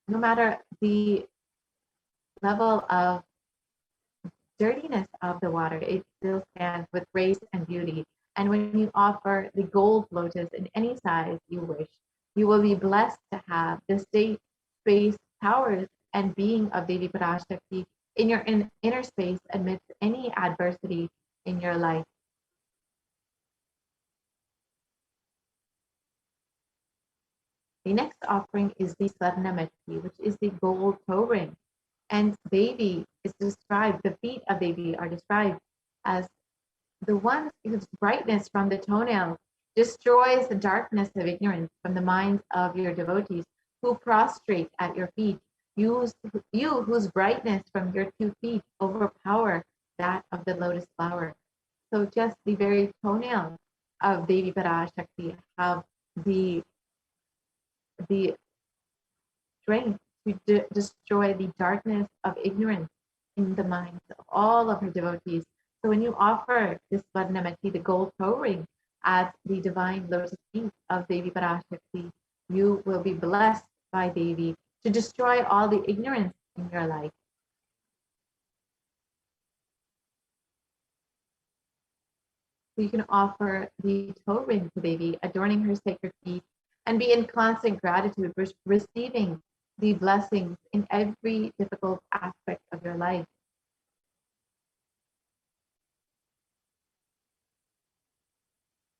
no matter the level of dirtiness of the water, it still stands with grace and beauty. And when you offer the gold lotus in any size you wish, you will be blessed to have the state, space, powers, and being of Devi Parashakti in your inner space amidst any adversity in your life. The next offering is the Swarnamati, which is the gold toe ring. And Devi is described, the feet of Devi are described as the one whose brightness from the toenails destroys the darkness of ignorance from the minds of your devotees who prostrate at your feet. You whose brightness from your 2 feet overpower that of the lotus flower. So just the very toenails of Devi Parashakti have the strength to destroy the darkness of ignorance in the minds of all of her devotees. So when you offer this Swarnamati, the gold toe ring, at the divine lotus feet of Devi Parashakti, you will be blessed by Devi to destroy all the ignorance in your life. So you can offer the toe ring to Devi, adorning her sacred feet, and be in constant gratitude for receiving the blessings in every difficult aspect of your life.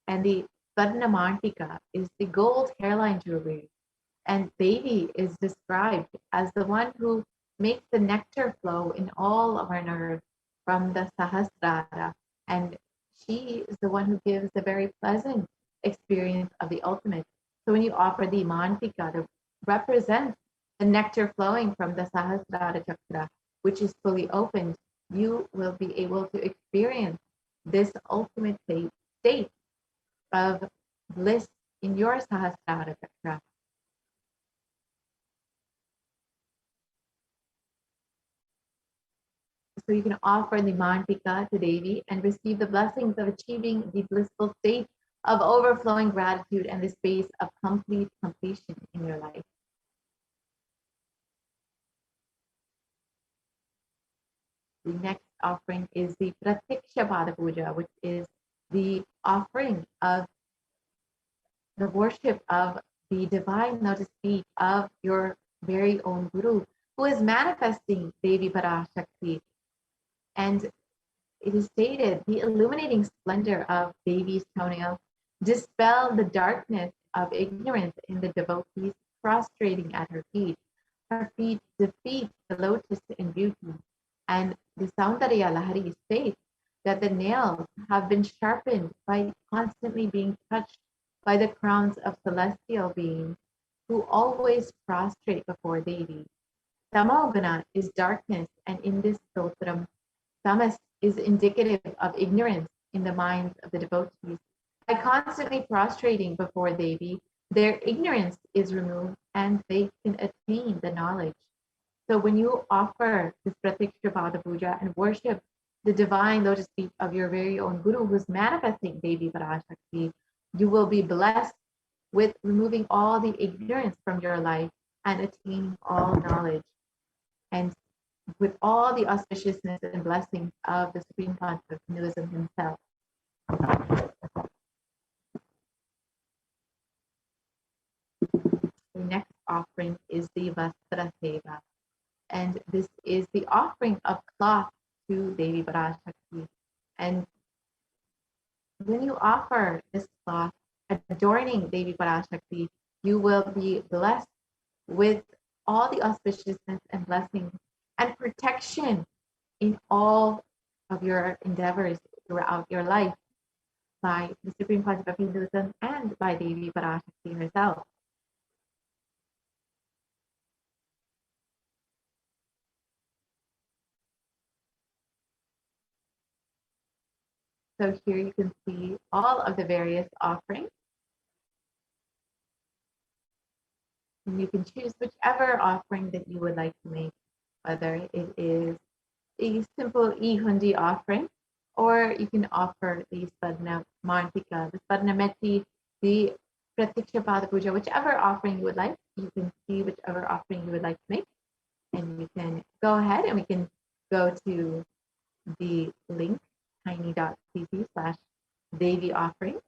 And the Swarnamantika is the gold hairline jewelry. And Devi is described as the one who makes the nectar flow in all of our nerves from the Sahasrara. And she is the one who gives the very pleasant experience of the ultimate. So when you offer the Mantika to represent the nectar flowing from the Sahasrara Chakra, which is fully opened, you will be able to experience this ultimate state of bliss in your Sahasrara Chakra. So you can offer the Mantika to Devi and receive the blessings of achieving the blissful state of overflowing gratitude and the space of complete completion in your life. The next offering is the Pratiksha Pada Puja, which is the offering of the worship of the divine lotus feet of your very own Guru, who is manifesting Devi Parashakti. And it is stated, the illuminating splendor of Devi's toenails dispel the darkness of ignorance in the devotees prostrating at her feet. Her feet defeat the lotus in beauty. And the Saundarya Lahari states that the nails have been sharpened by constantly being touched by the crowns of celestial beings. who always prostrate before Devi. Tamoguna is darkness, and in this stotram, tamas is indicative of ignorance in the minds of the devotees. By constantly prostrating before Devi, their ignorance is removed and they can attain the knowledge. So when you offer this Pratiksha Pada Puja and worship the divine lotus feet of your very own Guru who's manifesting Devi Parashakti, you will be blessed with removing all the ignorance from your life and attaining all knowledge. And with all the auspiciousness and blessings of the Supreme Concept of Hinduism himself. The next offering is the Vastra Seva. And this is the offering of cloth to Devi Parashakti. And when you offer this cloth adorning Devi Parashakti, you will be blessed with all the auspiciousness and blessings and protection in all of your endeavors throughout your life by the Supreme Concept of Hinduism and by Devi Parashakti herself. So here you can see all of the various offerings. And you can choose whichever offering that you would like to make, whether it is a simple e-hundi offering, or you can offer the Spadna Mantika, the Spadna Meti, the Pratiksha Pada Puja, whichever offering you would like. You can see whichever offering you would like to make. And you can go ahead and we can go to the link tiny.cc/Devi offering.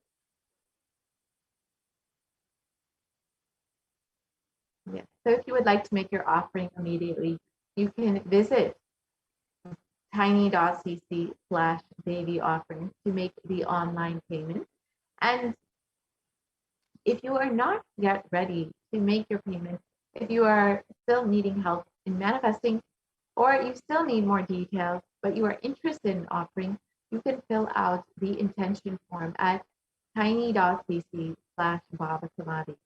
Yes. So if you would like to make your offering immediately, you can visit tiny.cc/Devi offering to make the online payment. And if you are not yet ready to make your payment, if you are still needing help in manifesting, or you still need more details, but you are interested in offering, you can fill out the intention form at tiny.cc/Baba Samadhi.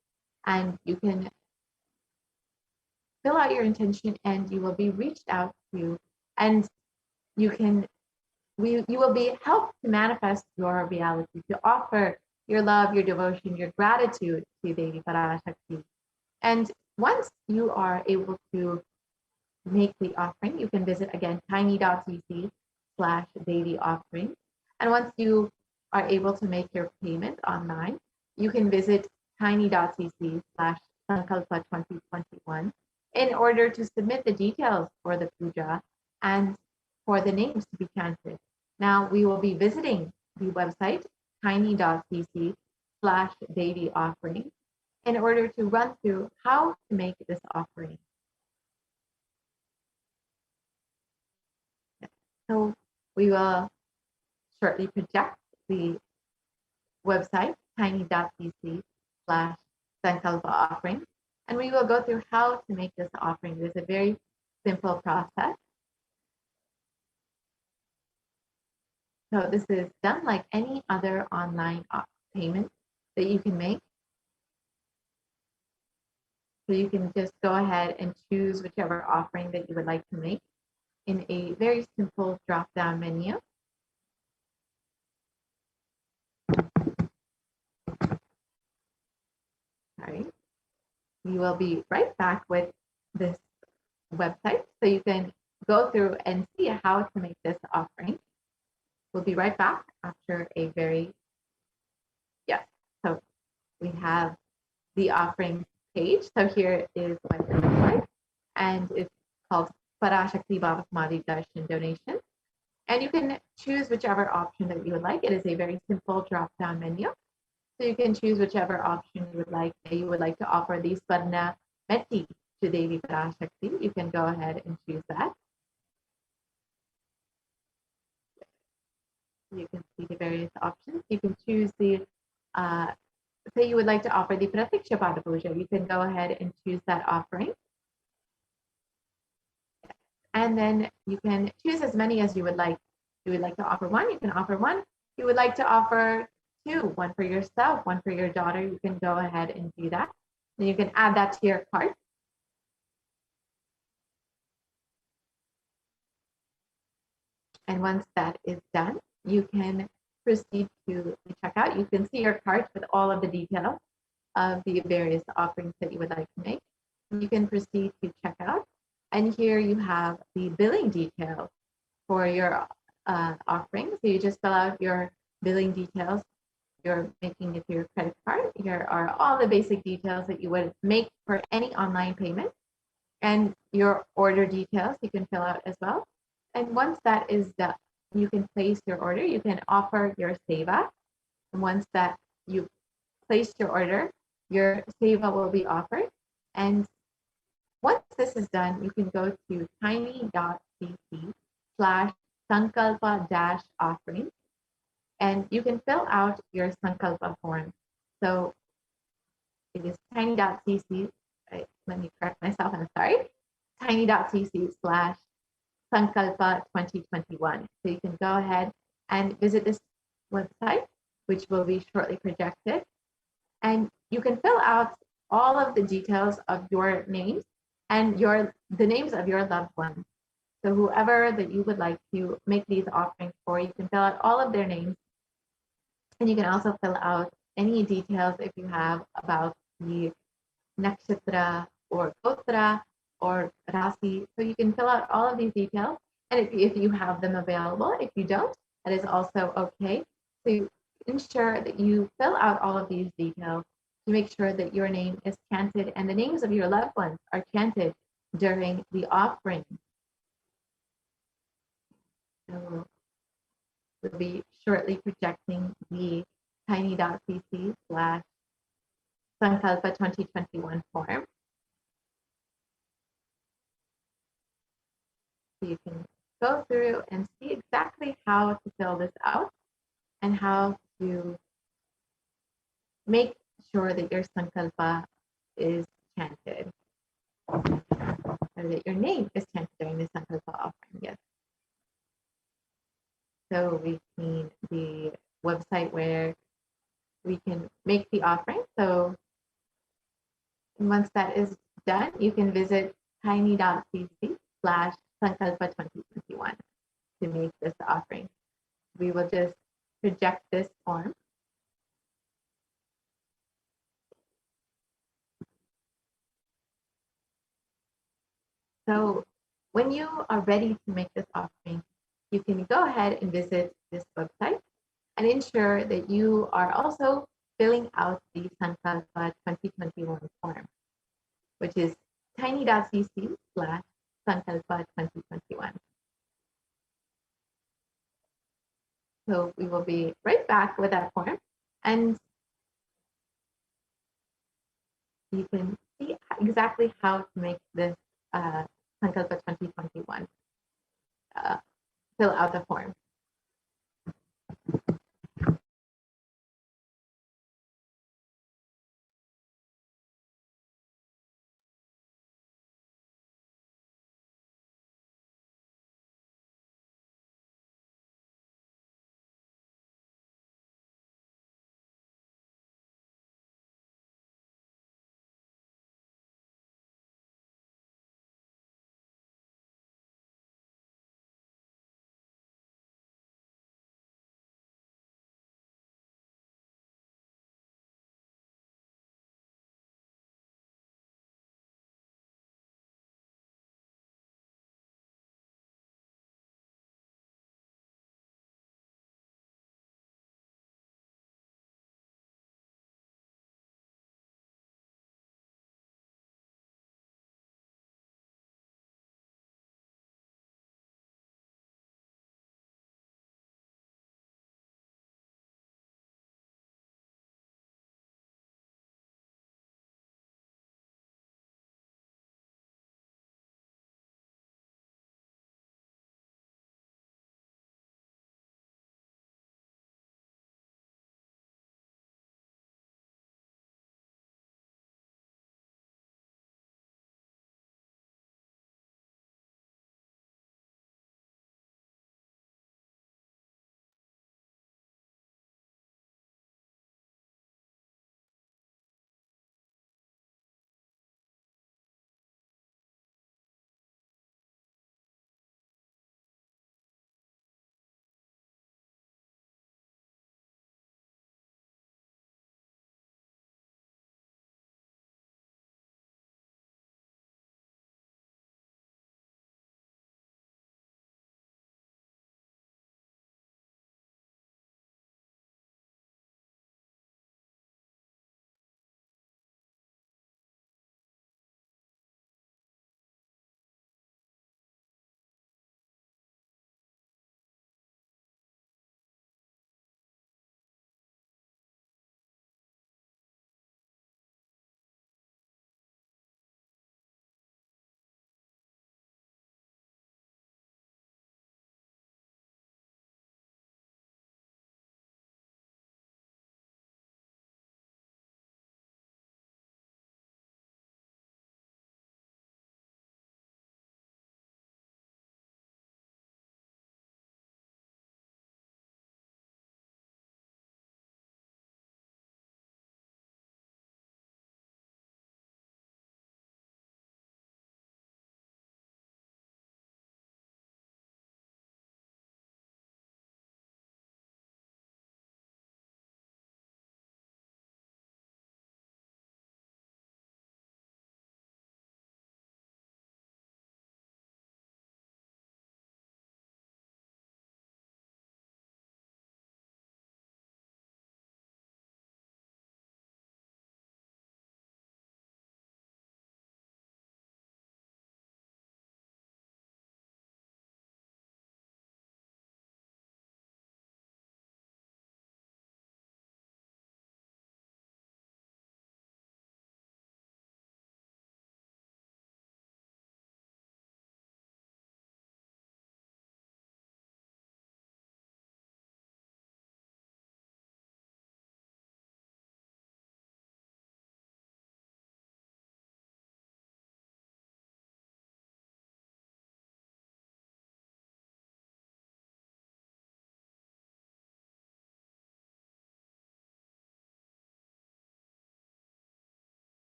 And you can fill out your intention and you will be reached out to, and you will be helped to manifest your reality, to offer your love, your devotion, your gratitude to Devi Parashakti. And once you are able to make the offering, you can visit again tiny.cc/Devi offering. And once you are able to make your payment online, you can visit tiny.cc/Sankalpa 2021 in order to submit the details for the puja and for the names to be chanted. Now we will be visiting the website tiny.cc/Devi offering in order to run through how to make this offering. So we will shortly project the website tiny.cc/Sankalpa offering, and we will go through how to make this offering. It is a very simple process. So this is done like any other online payment that you can make. So you can just go ahead and choose whichever offering that you would like to make in a very simple drop-down menu. All right. We will be right back with this website so you can go through and see how to make this offering. We'll be right back after a so we have the offering page. So here is what it looks like, and it's called Parashakti Baba Samadhi Darshan Donation. And you can choose whichever option that you would like. It is a very simple drop-down menu. So you can choose whichever option you would like. You would like to offer the Spadna Meti to Devi Parashakti. You can go ahead and choose that. You can see the various options. You can choose the, say you would like to offer the Pratiksha Pada Puja. You can go ahead and choose that offering. And then you can choose as many as you would like. You would like to offer one, you can offer one. You would like to offer two, one for yourself, one for your daughter, you can go ahead and do that. Then you can add that to your cart. And once that is done, you can proceed to check out. You can see your cart with all of the details of the various offerings that you would like to make. You can proceed to check out. And here you have the billing details for your offering. So you just fill out your billing details. You're making it through your credit card. Here are all the basic details that you would make for any online payment. And your order details you can fill out as well. And once that is done, you can place your order. You can offer your seva. And once that you placed your order, your seva will be offered. And once this is done, you can go to tiny.cc/sankalpa-offering, and you can fill out your sankalpa form. So it is tiny.cc. Let me correct myself. I'm sorry. Tiny.cc/sankalpa 2021. So you can go ahead and visit this website, which will be shortly projected. And you can fill out all of the details of your names and the names of your loved ones. So whoever that you would like to make these offerings for, you can fill out all of their names. And you can also fill out any details if you have about the nakshatra or gotra or rasi. So you can fill out all of these details. And if you have them available, if you don't, that is also okay. So ensure that you fill out all of these details to make sure that your name is chanted and the names of your loved ones are chanted during the offering. So we'll be shortly projecting the tiny.cc/sankalpa 2021 form. So you can go through and see exactly how to fill this out and how to make sure that your sankalpa is chanted, or that your name is chanted during the sankalpa offering. Yes. So we've seen the website where we can make the offering. So once that is done, you can visit tiny.cc/sankalpa 2021 to make this offering. We will just project this form. So when you are ready to make this offering, you can go ahead and visit this website and ensure that you are also filling out the Sankalpa 2021 form, which is tiny.cc/sankalpa 2021. So we will be right back with that form, and you can see exactly how to make this Sankalpa 2021, fill out the form.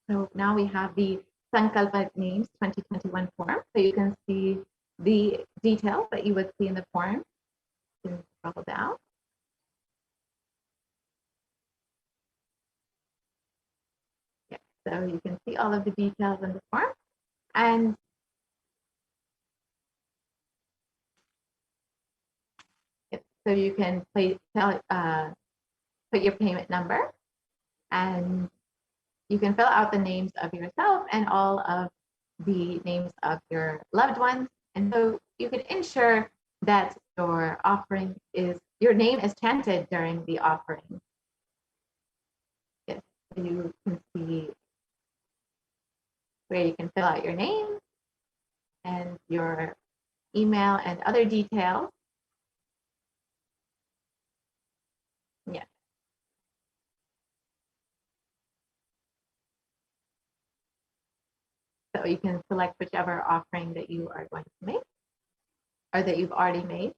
So now we have the Sankalpa Names 2021 form. So you can see the details that you would see in the form. You can scroll down. Yeah, so you can see all of the details in the form. And so you can put your payment number, and you can fill out the names of yourself and all of the names of your loved ones. And so you can ensure that your offering your name is chanted during the offering. Yes, so you can see where you can fill out your name and your email and other details. Yeah. So you can select whichever offering that you are going to make or that you've already made.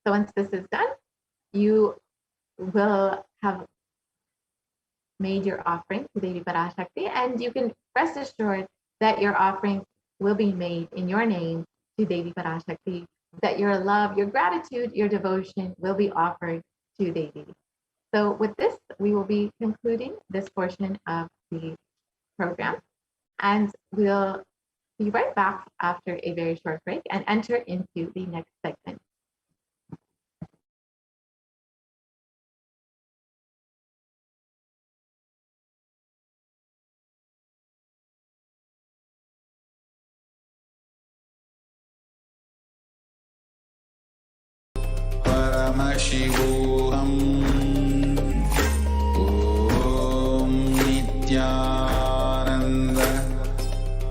So once this is done, you will have made your offering to Devi Parashakti, and you can rest assured that your offering will be made in your name to Devi Parashakti, that your love, your gratitude, your devotion will be offered to Devi. So with this, we will be concluding this portion of the program, and we'll be right back after a very short break and enter into the next segment. Paramashivoham. Om Nithyananda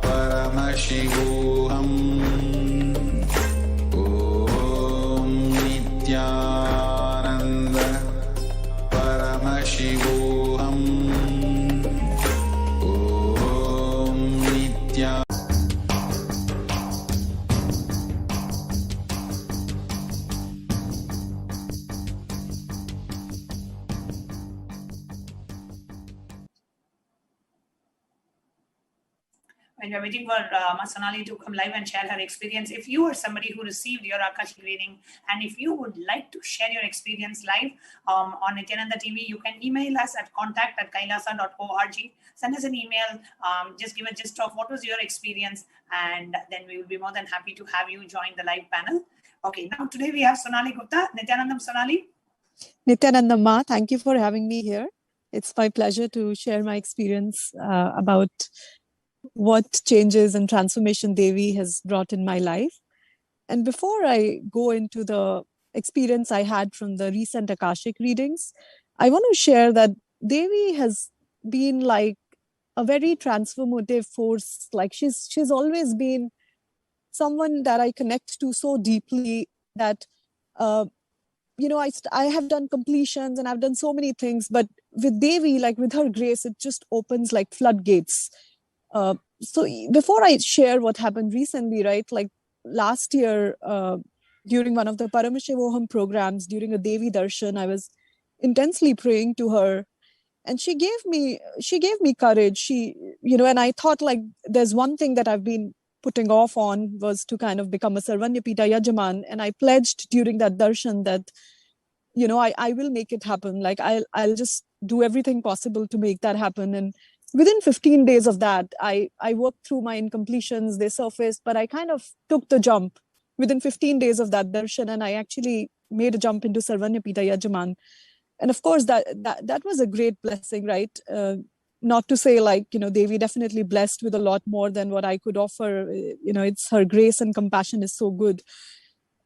Paramashivoham. Om Nithyananda Paramashivoham. Om Nithyananda. When we're waiting for Sonali to come live and share her experience, if you are somebody who received your Akashic reading, and if you would like to share your experience live on Nithyananda TV, you can email us at contact@kailasa.org. Send us an email, just give a gist of what was your experience, and then we will be more than happy to have you join the live panel. Okay, now today we have Sonali Gupta. Nithyanandam, Sonali. Nithyananda Ma, thank you for having me here. It's my pleasure to share my experience about what changes and transformation Devi has brought in my life. And before I go into the experience I had from the recent Akashic readings, I want to share that Devi has been like a very transformative force. Like she's always been someone that I connect to so deeply that I have done completions and I've done so many things, but with Devi, like with her grace, it just opens like floodgates. So before I share what happened recently, right, like last year, during one of the Paramashivoham programs, during a Devi Darshan, I was intensely praying to her, and she gave me courage. And I thought, like, there's one thing that I've been putting off on was to kind of become a Sarvanyapita Yajaman, and I pledged during that darshan that I will make it happen. Like I'll just do everything possible to make that happen. And within 15 days of that, I worked through my incompletions. They surfaced, but I kind of took the jump within 15 days of that darshan, and I actually made a jump into Sarvanyapita Yajaman. And of course, that was a great blessing, right? Not to say like, Devi definitely blessed with a lot more than what I could offer. It's her grace and compassion is so good.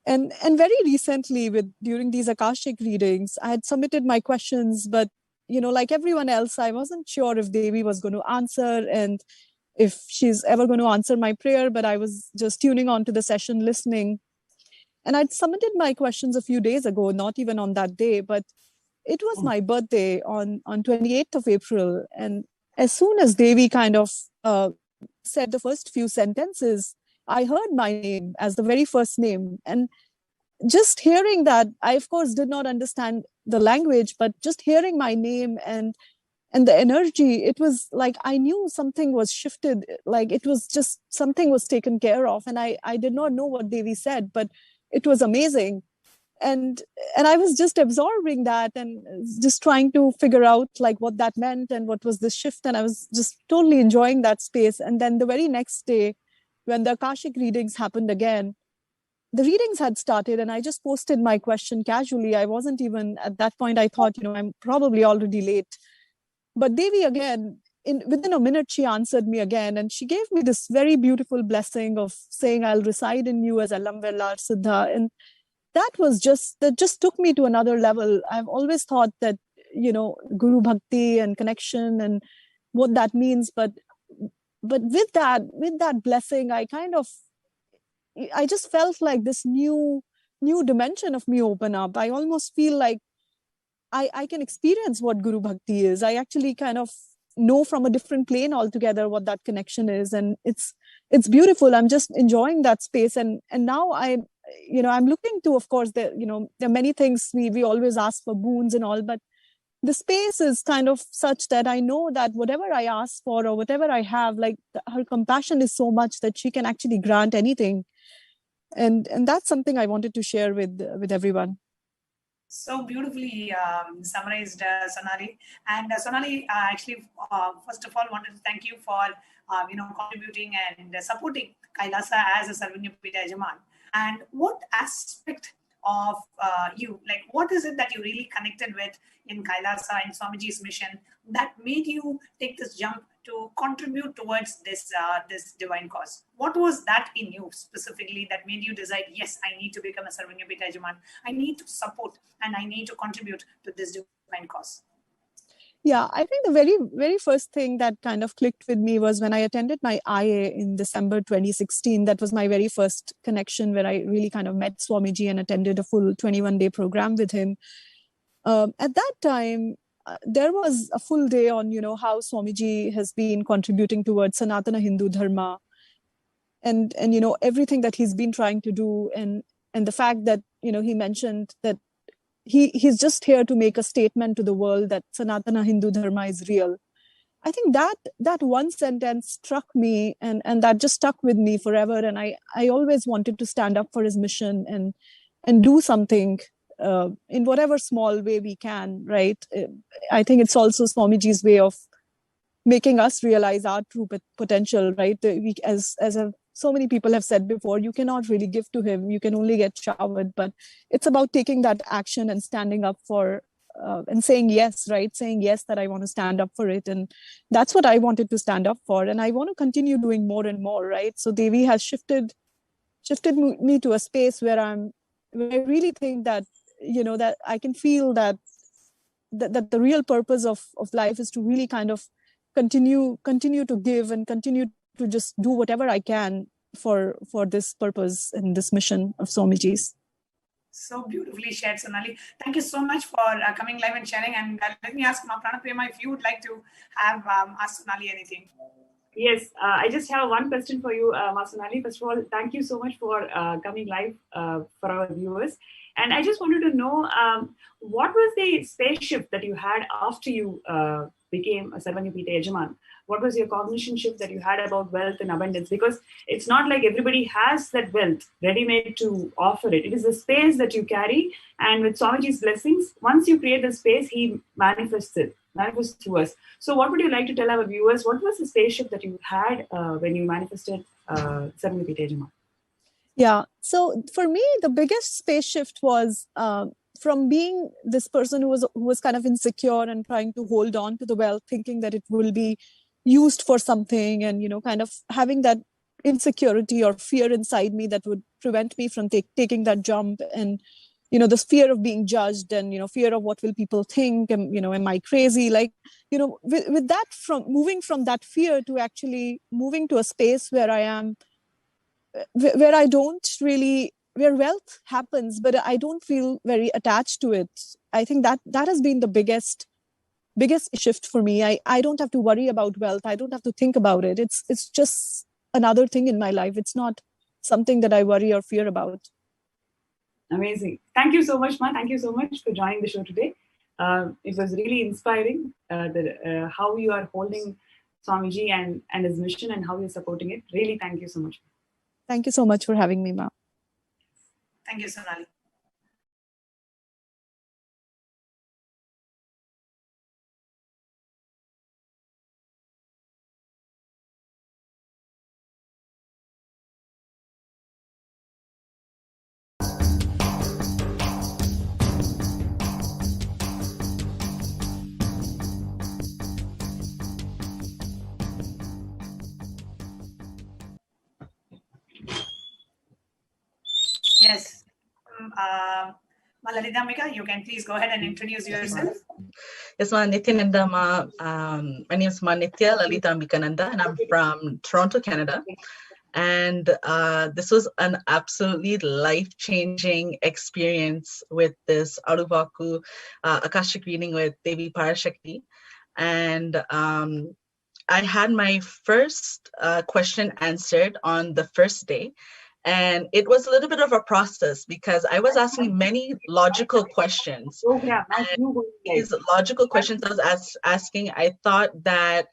And very recently, during these Akashic readings, I had submitted my questions, but like everyone else, I wasn't sure if Devi was going to answer and if she's ever going to answer my prayer. But I was just tuning on to the session, listening, and I'd submitted my questions a few days ago, not even on that day, but it was my birthday on 28th of April. And as soon as Devi kind of said the first few sentences, I heard my name as the very first name. And just hearing that, I, of course, did not understand the language, but just hearing my name and the energy, it was like I knew something was shifted, like it was just something was taken care of. And I did not know what Devi said, but it was amazing. And I was just absorbing that and just trying to figure out like what that meant and what was this shift. And I was just totally enjoying that space. And then the very next day, when the Akashic readings happened again, the readings had started and I just posted my question casually. I wasn't even at that point, I thought, I'm probably already late. But Devi again, within a minute, she answered me again. And she gave me this very beautiful blessing of saying, I'll reside in you as Alam Velar Siddha. And that just took me to another level. I've always thought that, Guru Bhakti and connection and what that means. But with that blessing, I just felt like this new dimension of me open up. I almost feel like I can experience what Guru Bhakti is. I actually kind of know from a different plane altogether what that connection is. And it's beautiful. I'm just enjoying that space. And now I'm looking to, of course, there are many things we always ask for boons and all, but the space is kind of such that I know that whatever I ask for or whatever I have, like her compassion is so much that she can actually grant anything. And that's something I wanted to share with everyone. So beautifully summarized, Sonali. And Sonali, actually, first of all, wanted to thank you for contributing and supporting Kailasa as a Sarvanyapita Yajaman. And what aspect of you, like what is it that you really connected with in Kailasa and Swamiji's mission that made you take this jump to contribute towards this divine cause? What was that in you specifically that made you decide, yes, I need to become a Sarvanyapita Yajaman, I need to support and I need to contribute to this divine cause? Yeah, I think the very, very first thing that kind of clicked with me was when I attended my IA in December 2016. That was my very first connection where I really kind of met Swamiji and attended a full 21-day program with him. At that time, there was a full day on, how Swamiji has been contributing towards Sanatana Hindu Dharma and everything that he's been trying to do. And the fact that, he mentioned that he's just here to make a statement to the world that Sanatana Hindu Dharma is real. I think that one sentence struck me and that just stuck with me forever. And I always wanted to stand up for his mission and do something in whatever small way we can, right? I think it's also Swamiji's way of making us realize our true potential, right? So many people have said before, you cannot really give to him, you can only get showered, but it's about taking that action and standing up for and saying yes, right? Saying yes, that I want to stand up for it. And that's what I wanted to stand up for. And I want to continue doing more and more, right? So Devi has shifted me to a space where I really think that, that I can feel that the real purpose of life is to really kind of continue to give and continue to just do whatever I can for this purpose and this mission of Swamiji's. So beautifully shared, Sonali. Thank you so much for coming live and sharing. And let me ask Pranaprema if you would like to have ask Sonali anything. Yes, I just have one question for you, Sonali. First of all, thank you so much for coming live for our viewers. And I just wanted to know, what was the space shift that you had after you became a Sarvanyapita Yajaman? What was your cognition shift that you had about wealth and abundance? Because it's not like everybody has that wealth ready-made to offer it. It is the space that you carry. And with Swamiji's blessings, once you create the space, he manifests through us. So what would you like to tell our viewers? What was the space shift that you had when you manifested Sarvanyapita Yajaman? Yeah. So for me, the biggest space shift was from being this person who was kind of insecure and trying to hold on to the wealth, thinking that it will be used for something, and kind of having that insecurity or fear inside me that would prevent me from taking that jump, and this fear of being judged, and fear of what will people think, and am I crazy, like with that, from moving from that fear to actually moving to a space where I am, where I don't really, where wealth happens, but I don't feel very attached to it. I think that has been the biggest shift for me. I don't have to worry about wealth. I don't have to think about it. It's just another thing in my life. It's not something that I worry or fear about. Amazing. Thank you so much, Ma. Thank you so much for joining the show today. It was really inspiring how you are holding Swamiji and his mission and how you're supporting it. Really, thank you so much. Thank you so much for having me, Ma. Thank you, Sonali. Yes. Malalita, you can please go ahead and introduce yourself. Yes, Ma Nithyananda. My name is Ma Nithya Lalita Ambikananda, and I'm from Toronto, Canada. And this was an absolutely life-changing experience with this Aruvaku Akashic reading with Devi Parashakti. And I had my first question answered on the first day. And it was a little bit of a process because I was asking many logical questions. And these logical questions I was asking, I thought that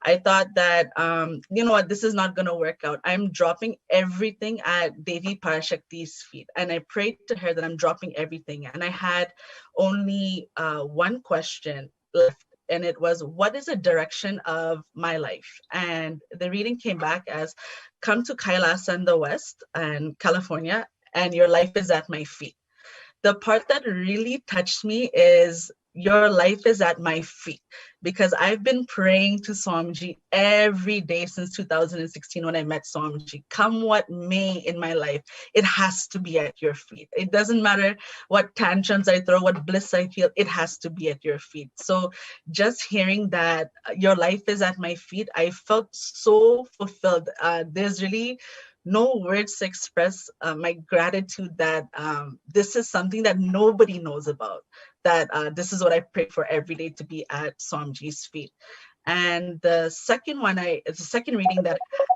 you know what, this is not going to work out. I'm dropping everything at Devi Parashakti's feet. And I prayed to her that I'm dropping everything. And I had only one question left. And it was, what is the direction of my life? And the reading came back as, come to Kailasa in the West and California, and your life is at my feet. The part that really touched me is, your life is at my feet, because I've been praying to Swamiji every day since 2016 when I met Swamiji. Come what may in my life, it has to be at your feet. It doesn't matter what tantrums I throw, what bliss I feel, it has to be at your feet. So just hearing that your life is at my feet, I felt so fulfilled. There's really no words to express my gratitude that this is something that nobody knows about, that this is what I pray for every day, to be at Swamiji's feet. And the second reading that I